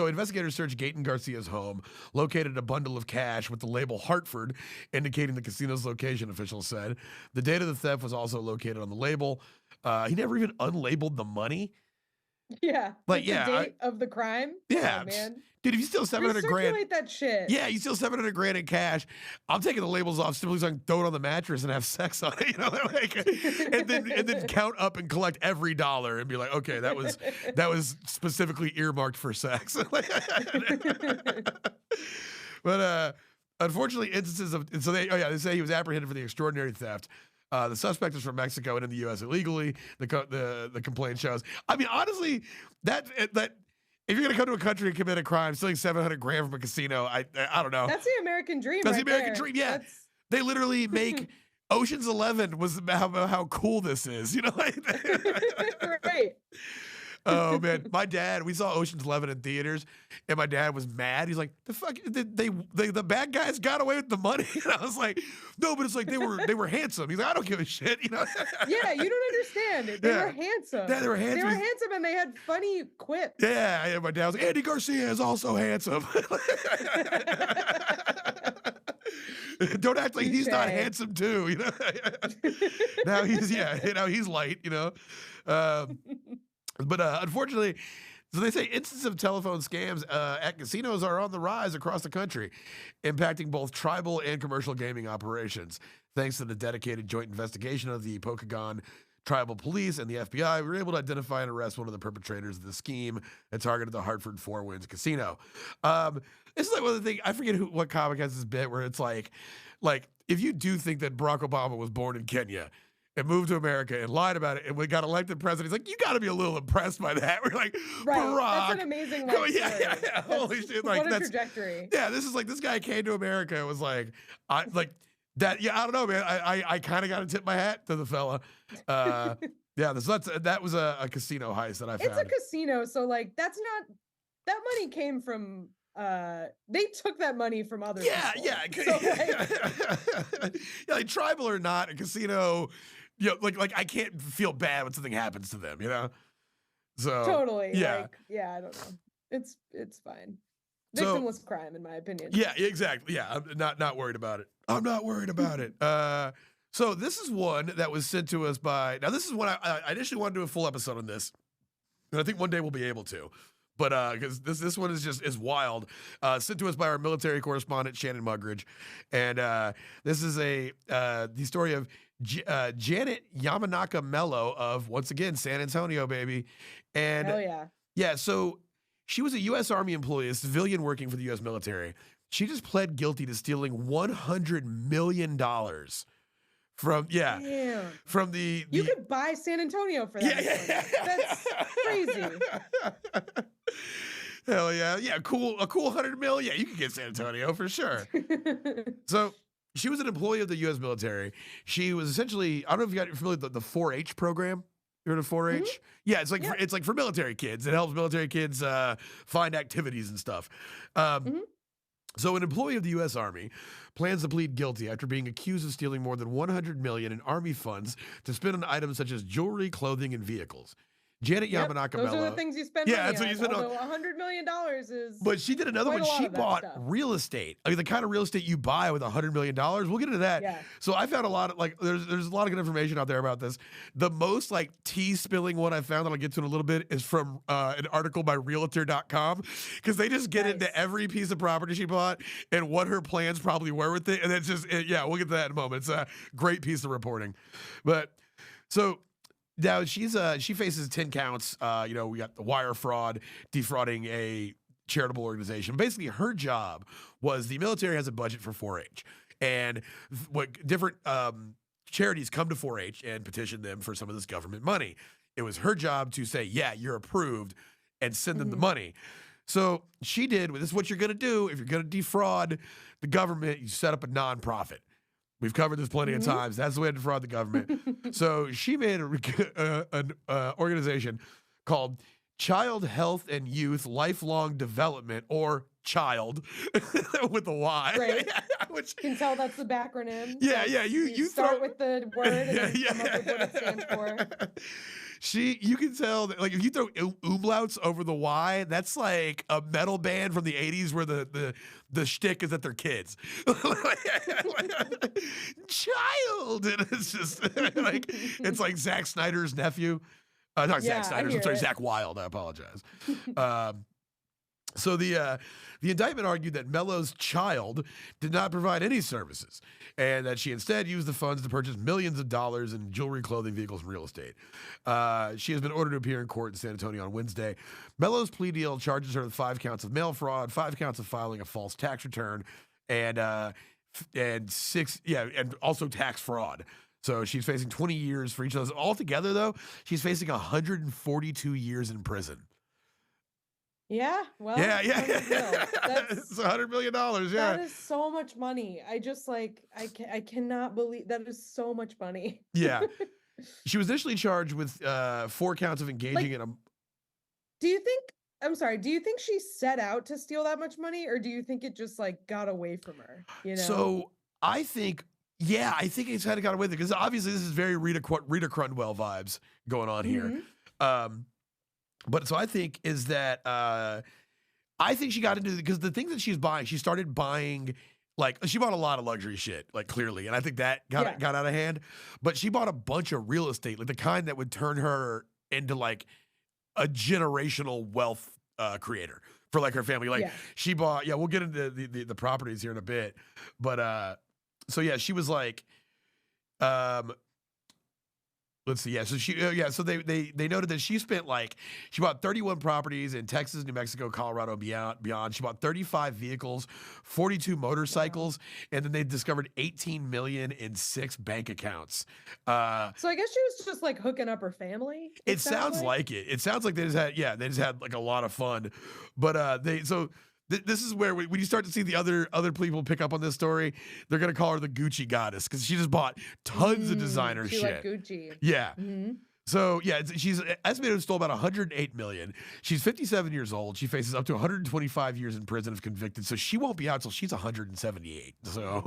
investigators searched Gaten Garcia's home, located a bundle of cash with the label Hartford, indicating the casino's location, officials said. The date of the theft was also located on the label. He never even unlabeled the money. Yeah. Like, the date of the crime. Yeah. Oh, man. Dude, if you steal 700 grand. Recirculate that shit. Yeah, you steal 700 grand in cash. I'm taking the labels off simply so I can throw it on the mattress and have sex on it, and then count up and collect every dollar and be like, okay, that was specifically earmarked for sex. But unfortunately, instances of they say he was apprehended for the extraordinary theft. The suspect is from Mexico and in the U.S. illegally. The complaint shows. I mean, honestly, that if you're gonna come to a country and commit a crime, stealing 700 grand from a casino, I don't know. That's the American dream. That's the American dream. Yeah, they literally make Ocean's 11 was about how cool this is. Right. Oh man, my dad. We saw Ocean's 11 in theaters, and my dad was mad. He's like, "The fuck, the bad guys got away with the money." And I was like, "No, but it's like they were handsome." He's like, "I don't give a shit," Yeah, you don't understand. They were handsome. Yeah, they were handsome. They were handsome, and they had funny quips. Yeah, my dad was like, "Andy Garcia is also handsome." Don't act like he's not handsome too. Now he's light. But unfortunately, so they say instances of telephone scams at casinos are on the rise across the country, impacting both tribal and commercial gaming operations. Thanks to the dedicated joint investigation of the Pokagon tribal police and the FBI, we were able to identify and arrest one of the perpetrators of the scheme that targeted the Hartford Four Winds Casino. It's like one of the things, I forget what comic has this bit where it's like if you do think that Barack Obama was born in Kenya and moved to America and lied about it and we got elected president, he's like, you got to be a little impressed by that. We're like, right. Barack. That's an amazing life story. Yeah. Holy shit. Like, what a trajectory. Yeah, this is like, this guy came to America and was like, I don't know, man. I kind of got to tip my hat to the fella. That was a casino heist that I found. It's a casino, so like that money came from they took that money from other people. Yeah. So like tribal or not, a casino, like I can't feel bad when something happens to them, So totally. Yeah. I don't know. It's fine. Victimless crime, in my opinion. Yeah, exactly. Yeah, I'm not worried about it. I'm not worried about it. So this is one that was sent to us by. Now this is one I initially wanted to do a full episode on this, and I think one day we'll be able to. But because this one is wild, sent to us by our military correspondent Shannon Mugridge, and this is the story of Janet Yamanaka Mello of, once again, San Antonio, baby. And hell yeah. Yeah, so she was a U.S. Army employee, a civilian working for the U.S. military. She just pled guilty to stealing $100 million from the You could buy San Antonio for that. Yeah. That's crazy. Hell yeah. Yeah, a cool $100 million. Yeah, you could get San Antonio for sure. So she was an employee of the U.S. military. She was essentially, I don't know if you're familiar with the 4-H program. You heard of 4-H? Mm-hmm. Yeah, it's like for military kids. It helps military kids find activities and stuff. So an employee of the U.S. Army plans to plead guilty after being accused of stealing more than $100 million in Army funds to spend on items such as jewelry, clothing, and vehicles. Janet Yep. Yamanaka Those are Mello. the things you spend Yeah, money that's what you on. spend on. Although $100 million is. But she did another quite one. a lot She of that bought stuff. real estate. I mean, the kind of real estate you buy with $100 million. We'll get into that. Yeah. So I found a lot of there's a lot of good information out there about this. The most like tea spilling one I found that I'll get to in a little bit is from an article by Realtor.com, because they just get into every piece of property she bought and what her plans probably were with it. And it's just, yeah, we'll get to that in a moment. It's a great piece of reporting. But so now she faces 10 counts. We got the wire fraud, defrauding a charitable organization. Basically, her job was, the military has a budget for 4-H, and what different charities come to 4-H and petition them for some of this government money. It was her job to say, yeah, you're approved, and send them the money. So she did. This is what you're going to do if you're going to defraud the government. You set up a nonprofit. We've covered this plenty of times. That's the way to defraud the government. So she made an organization called Child Health and Youth Lifelong Development, or CHILD, with a Y. Right. Which, you can tell that's the backronym. Yeah, yeah. You start with the word and then come up with what it stands for. You can tell that, like, if you throw umlauts over the Y, that's like a metal band from the 80s where the shtick is that they're kids. Child! And it's just like, it's like Zack Snyder's nephew. Not Zack Snyder's, I'm sorry, Zack Wilde. I apologize. So the indictment argued that Mello's child did not provide any services, and that she instead used the funds to purchase millions of dollars in jewelry, clothing, vehicles, and real estate. She has been ordered to appear in court in San Antonio on Wednesday. Mello's plea deal charges her with 5 counts of mail fraud, 5 counts of filing a false tax return, and also tax fraud. So she's facing 20 years for each of those. Altogether, though, she's facing 142 years in prison. Yeah, well, yeah. It's $100 million. Yeah, that is so much money. I just I cannot believe that is so much money. Yeah, she was initially charged with 4 counts of engaging in a. Do you think she set out to steal that much money, or do you think it just got away from her? So I think it's kind of got away with it, because obviously this is very Rita Crundwell vibes going on here. But so I think is that I think she got into it because the things that she's buying, she started buying, like, she bought a lot of luxury shit, like, clearly, and I think that got out of hand. But she bought a bunch of real estate, like the kind that would turn her into like a generational wealth creator for like her family. Like she bought, we'll get into the properties here in a bit, but so yeah, she was like, let's see. Yeah. So so they noted that she bought 31 properties in Texas, New Mexico, Colorado, and beyond. She bought 35 vehicles, 42 motorcycles, and then they discovered 18 million in 6 bank accounts. So I guess she was just like hooking up her family. It sounds like it. It sounds like they just had like a lot of fun, but this is where when you start to see the other people pick up on this story, they're gonna call her the Gucci goddess, because she just bought tons of designer shit. Like Gucci. Yeah. So yeah, she's estimated to stole about 108 million. She's 57 years old. She faces up to 125 years in prison if convicted. So she won't be out till she's 178. So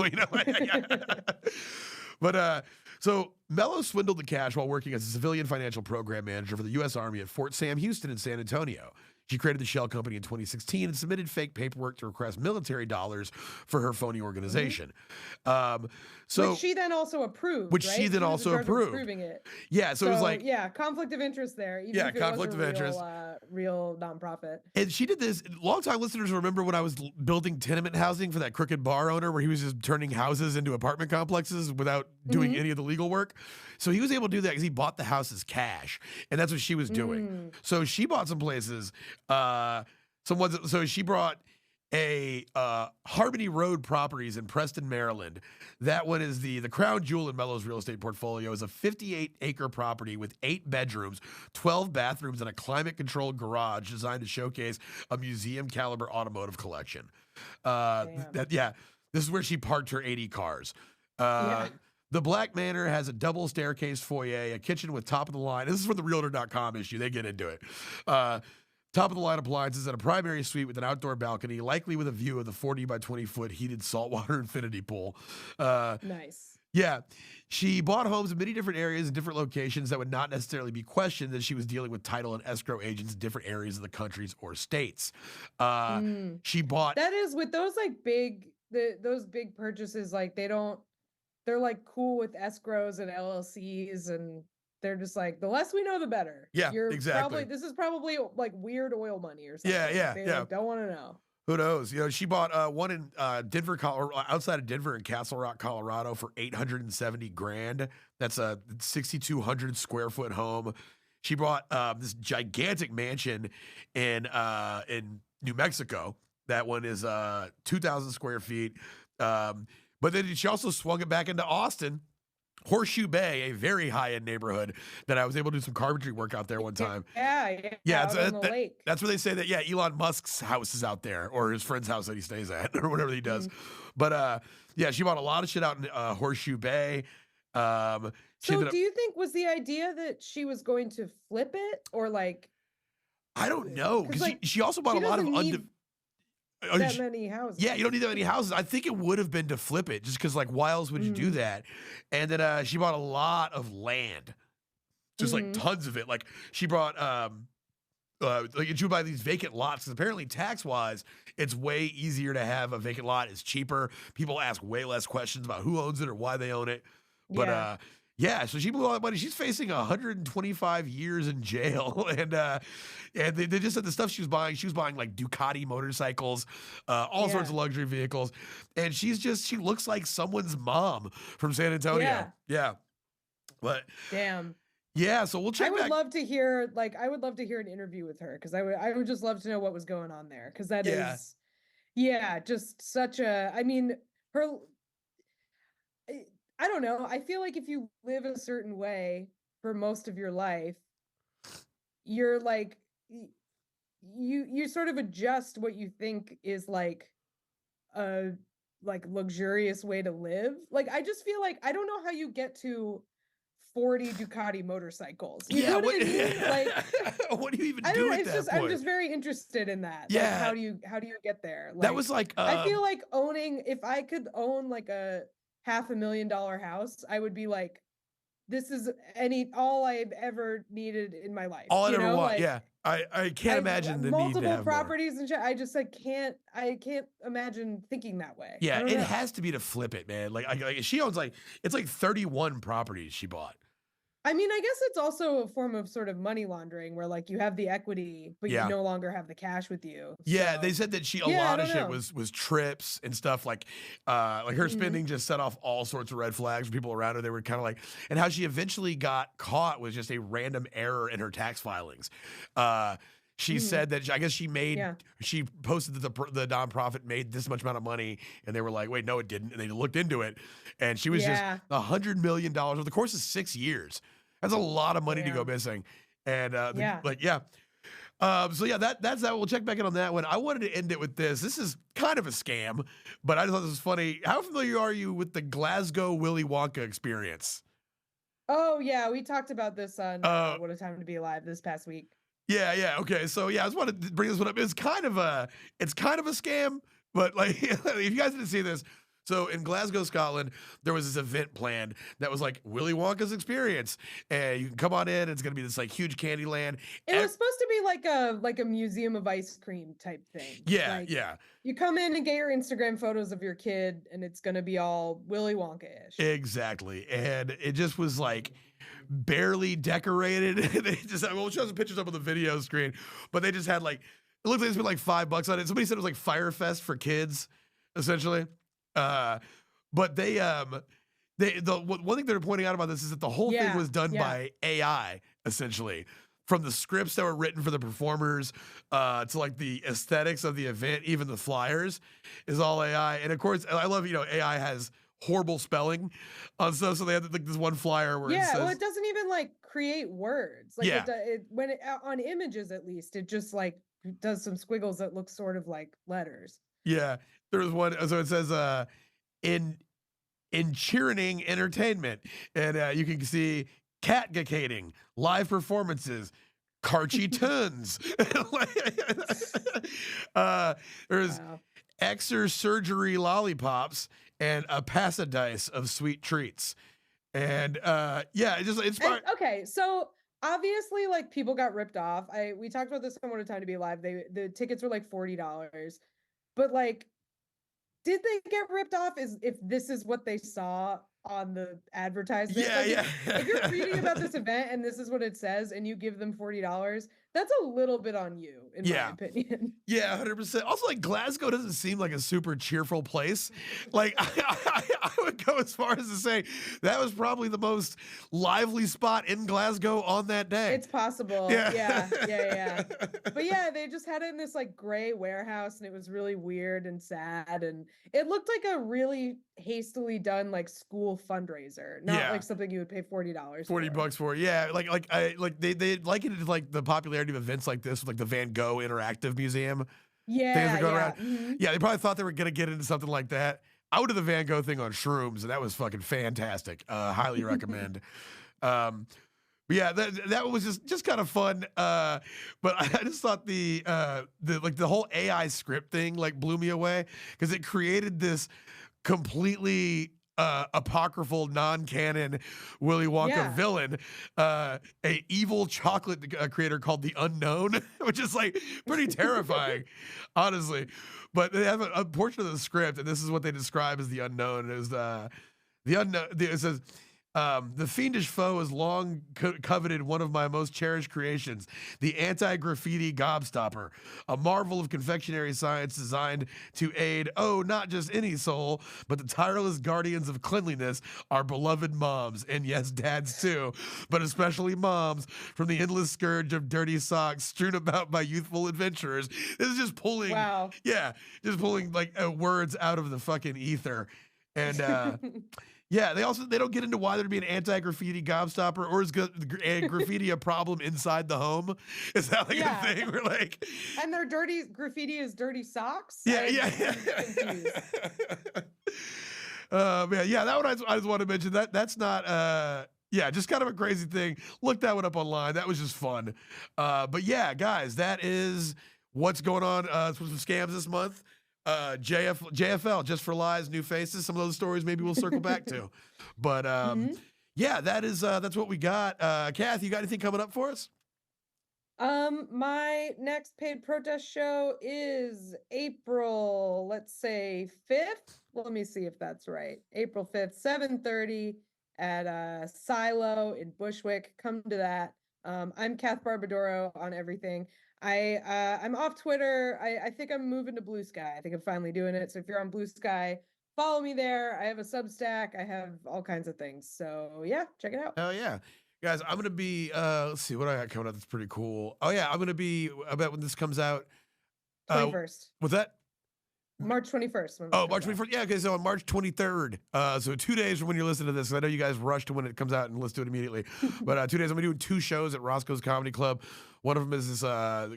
But so Mello swindled the cash while working as a civilian financial program manager for the U.S. Army at Fort Sam Houston in San Antonio. She created the shell company in 2016 and submitted fake paperwork to request military dollars for her phony organization. Which she then also approved. Which right? she then also approved. Approving it. Yeah, so it was like conflict of interest there. Even if it conflict was of interest. Real nonprofit. And she did this. Longtime listeners remember when I was building tenement housing for that crooked bar owner, where he was just turning houses into apartment complexes without doing any of the legal work. So he was able to do that because he bought the houses cash, and that's what she was doing. So she bought some places. So she brought a Harmony Road Properties in Preston, Maryland. That one is the crown jewel in Mello's real estate portfolio. Is a 58-acre property with 8 bedrooms, 12 bathrooms, and a climate-controlled garage designed to showcase a museum-caliber automotive collection. This is where she parked her 80 cars. The Black Manor has a double staircase foyer, a kitchen with top-of-the-line. This is for the Realtor.com issue. They get into it. Top-of-the-line appliances and a primary suite with an outdoor balcony, likely with a view of the 40 by 20 foot heated saltwater infinity pool. Nice. Yeah. She bought homes in many different areas and different locations that would not necessarily be questioned that she was dealing with title and escrow agents in different areas of the countries or states. Mm. She bought. That is with those like those big purchases, like they're like cool with escrows and LLCs, and they're just like, the less we know, the better. Yeah, exactly. This is probably like weird oil money or something. Yeah. They like, don't want to know. Who knows? You know, she bought one in Denver, outside of Denver in Castle Rock, Colorado for $870,000. That's a 6,200 square foot home. She bought this gigantic mansion in New Mexico. That one is 2,000 square feet. But then she also swung it back into Austin. Horseshoe Bay, a very high-end neighborhood that I was able to do some carpentry work out there one time. Yeah, it's, on the lake. That's where they say that, Elon Musk's house is out there, or his friend's house that he stays at, or whatever he does. But, she bought a lot of shit out in Horseshoe Bay. So do you think was the idea that she was going to flip it, or like? I don't know, because she also bought a lot of that many houses. Yeah, you don't need that many houses. I think it would have been to flip it, just because like why else would you do that? And then she bought a lot of land, just like tons of it. Like she brought like you buy these vacant lots, because apparently tax wise it's way easier to have a vacant lot. It's cheaper. People ask way less questions about who owns it or why they own it. But so she blew all that money. She's facing 125 years in jail. And they just said the stuff she was buying like Ducati motorcycles, all sorts of luxury vehicles. And she looks like someone's mom from San Antonio. Yeah. But damn. Yeah, so we'll check back. I would love to hear an interview with her, because I would just love to know what was going on there, because that is just such a, I mean, I don't know. I feel like if you live a certain way for most of your life, you're like, you sort of adjust what you think is like a luxurious way to live. Like, I just feel like I don't know how you get to 40 Ducati motorcycles. You know what I mean? Like, what do you even do at that point? I'm just very interested in that. Yeah. Like, how do you get there? Like, that was like I feel like if I could own like a $500,000 house, I would be like, this is all I've ever needed in my life. All I ever want. Like, I can't imagine the need to have multiple properties and shit. I just I can't imagine thinking that way. Yeah, it has to be to flip it, man. Like she owns it's like 31 properties she bought. I mean, I guess it's also a form of sort of money laundering, where like you have the equity, but you no longer have the cash with you. Yeah, so. They said that a lot of shit was trips and stuff, like her spending just set off all sorts of red flags for people around her. They were kind of like, and how she eventually got caught was just a random error in her tax filings. She said that I guess she posted that the nonprofit made this much amount of money, and they were like, wait, no, it didn't. And they looked into it, and she was just $100 million over the course of 6 years. That's a lot of money to go missing. And that's that. We'll check back in on that one. I wanted to end it with this. This is kind of a scam, but I just thought this was funny. How familiar are you with the Glasgow Willy Wonka experience? Oh yeah, we talked about this on What a Time to Be Alive this past week. Yeah. Okay. So I just wanted to bring this one up. It's kind of a scam, but like, if you guys didn't see this, so in Glasgow, Scotland, there was this event planned that was like Willy Wonka's experience, and you can come on in. It's gonna be this like huge candy land. It was supposed to be like a museum of ice cream type thing. Yeah, like, you come in and get your Instagram photos of your kid, and it's gonna be all Willy Wonka-ish. Exactly, and it just was like barely decorated. They just we'll show some pictures up on the video screen, but they just had like, it looked like they spent like $5 on it. Somebody said it was like Fire Fest for kids, essentially. But one thing they're pointing out about this is that the whole thing was done by AI, essentially, from the scripts that were written for the performers to like the aesthetics of the event, even the flyers is all AI. And of course, I love, AI has horrible spelling on stuff. So they had like this one flyer where it says, well, it doesn't even like create words. Like on images, at least, it just like does some squiggles that look sort of like letters. Yeah. There was one, so it says, in cheering entertainment, and you can see catgacating, live performances, Karchi tunes. There's Exer surgery lollipops and a passadice of sweet treats. And yeah, it's okay, so obviously like people got ripped off. We talked about this on One Time to Be Alive. The tickets were like $40. But like, did they get ripped off if this is what they saw on the advertisement? Yeah, like, yeah. If you're reading about this event and this is what it says and you give them $40, that's a little bit on you, in my opinion. Yeah, 100%. Also, like, Glasgow doesn't seem like a super cheerful place. Like, I would go as far as to say that was probably the most lively spot in Glasgow on that day. It's possible. Yeah. But yeah, they just had it in this like gray warehouse, and it was really weird and sad, and it looked like a really hastily done like school fundraiser, not like something you would pay $40 $40 for. Yeah, they likened it to like the popularity of events like this with like the Van Gogh Interactive Museum. Yeah, around. Mm-hmm. Yeah, they probably thought they were gonna get into something like that. I went to the Van Gogh thing on shrooms, and that was fucking fantastic. Highly recommend. Yeah, that was just kind of fun. But I just thought the whole AI script thing like blew me away because it created this completely apocryphal, non-canon Willy Wonka villain, a evil chocolate creator called the Unknown, which is like pretty terrifying, honestly. But they have a portion of the script, and this is what they describe as the Unknown. Is the unknown? It says. The fiendish foe has long coveted one of my most cherished creations, the anti-graffiti gobstopper, a marvel of confectionery science designed to aid, not just any soul, but the tireless guardians of cleanliness, our beloved moms, and yes, dads too, but especially moms, from the endless scourge of dirty socks strewn about by youthful adventurers. This is just pulling, just pulling like words out of the fucking ether. And yeah, they don't get into why there'd be an anti-graffiti gobstopper, or is graffiti a problem inside the home? Is that like a thing? We're like, and their dirty graffiti is dirty socks. Yeah. Man, yeah, that one I just want to mention. That's not just kind of a crazy thing. Look that one up online. That was just fun. But yeah, guys, that is what's going on with some scams this month. JFL, Just for Lies, New Faces. Some of those stories maybe we'll circle back to. But yeah, that's what we got. Kath, you got anything coming up for us? My next paid protest show is April, let's say 5th. Let me see if that's right. April 5th, 7:30 at Silo in Bushwick. Come to that. I'm Kath Barbadoro on everything. I'm off Twitter. I think I'm moving to Blue Sky. I think I'm finally doing it. So if you're on Blue Sky, follow me there. I have a Substack. I have all kinds of things. So yeah, check it out. Oh yeah. Guys, I'm going to be, let's see what I got coming up. That's pretty cool. Oh yeah. I'm going to be, I bet when this comes out. 21st. What's that? March 21st. March 21st. Yeah, okay, so on March 23rd. So 2 days from when you're listening to this, I know you guys rush to when it comes out and listen to it immediately. But 2 days, I'm going to do 2 shows at Roscoe's Comedy Club. One of them is this show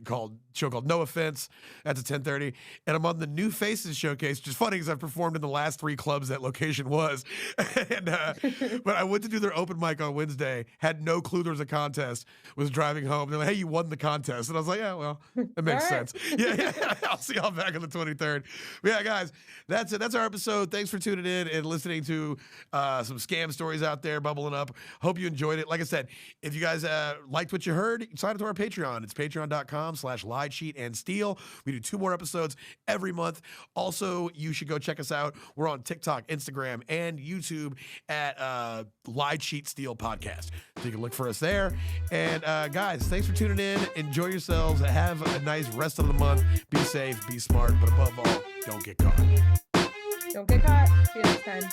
called No Offense. That's at 10:30. And I'm on the New Faces Showcase, which is funny because I've performed in the last 3 clubs that location was. But I went to do their open mic on Wednesday, had no clue there was a contest, was driving home. They're like, hey, you won the contest. And I was like, yeah, well, that makes sense. Yeah. I'll see y'all back on the 23rd. But yeah, guys, that's it. That's our episode. Thanks for tuning in and listening to some scam stories out there bubbling up. Hope you enjoyed it. Like I said, if you guys liked what you heard, sign up to our Patreon. It's patreon.com/lied-cheat-and-steal. We do 2 more episodes every month. Also, you should go check us out. We're on TikTok, Instagram, and YouTube at Lied, Cheat, Steal Podcast. So you can look for us there. And guys, thanks for tuning in. Enjoy yourselves. Have a nice rest of the month. Be safe, be smart, but above all, don't get caught. Don't get caught. See you next time.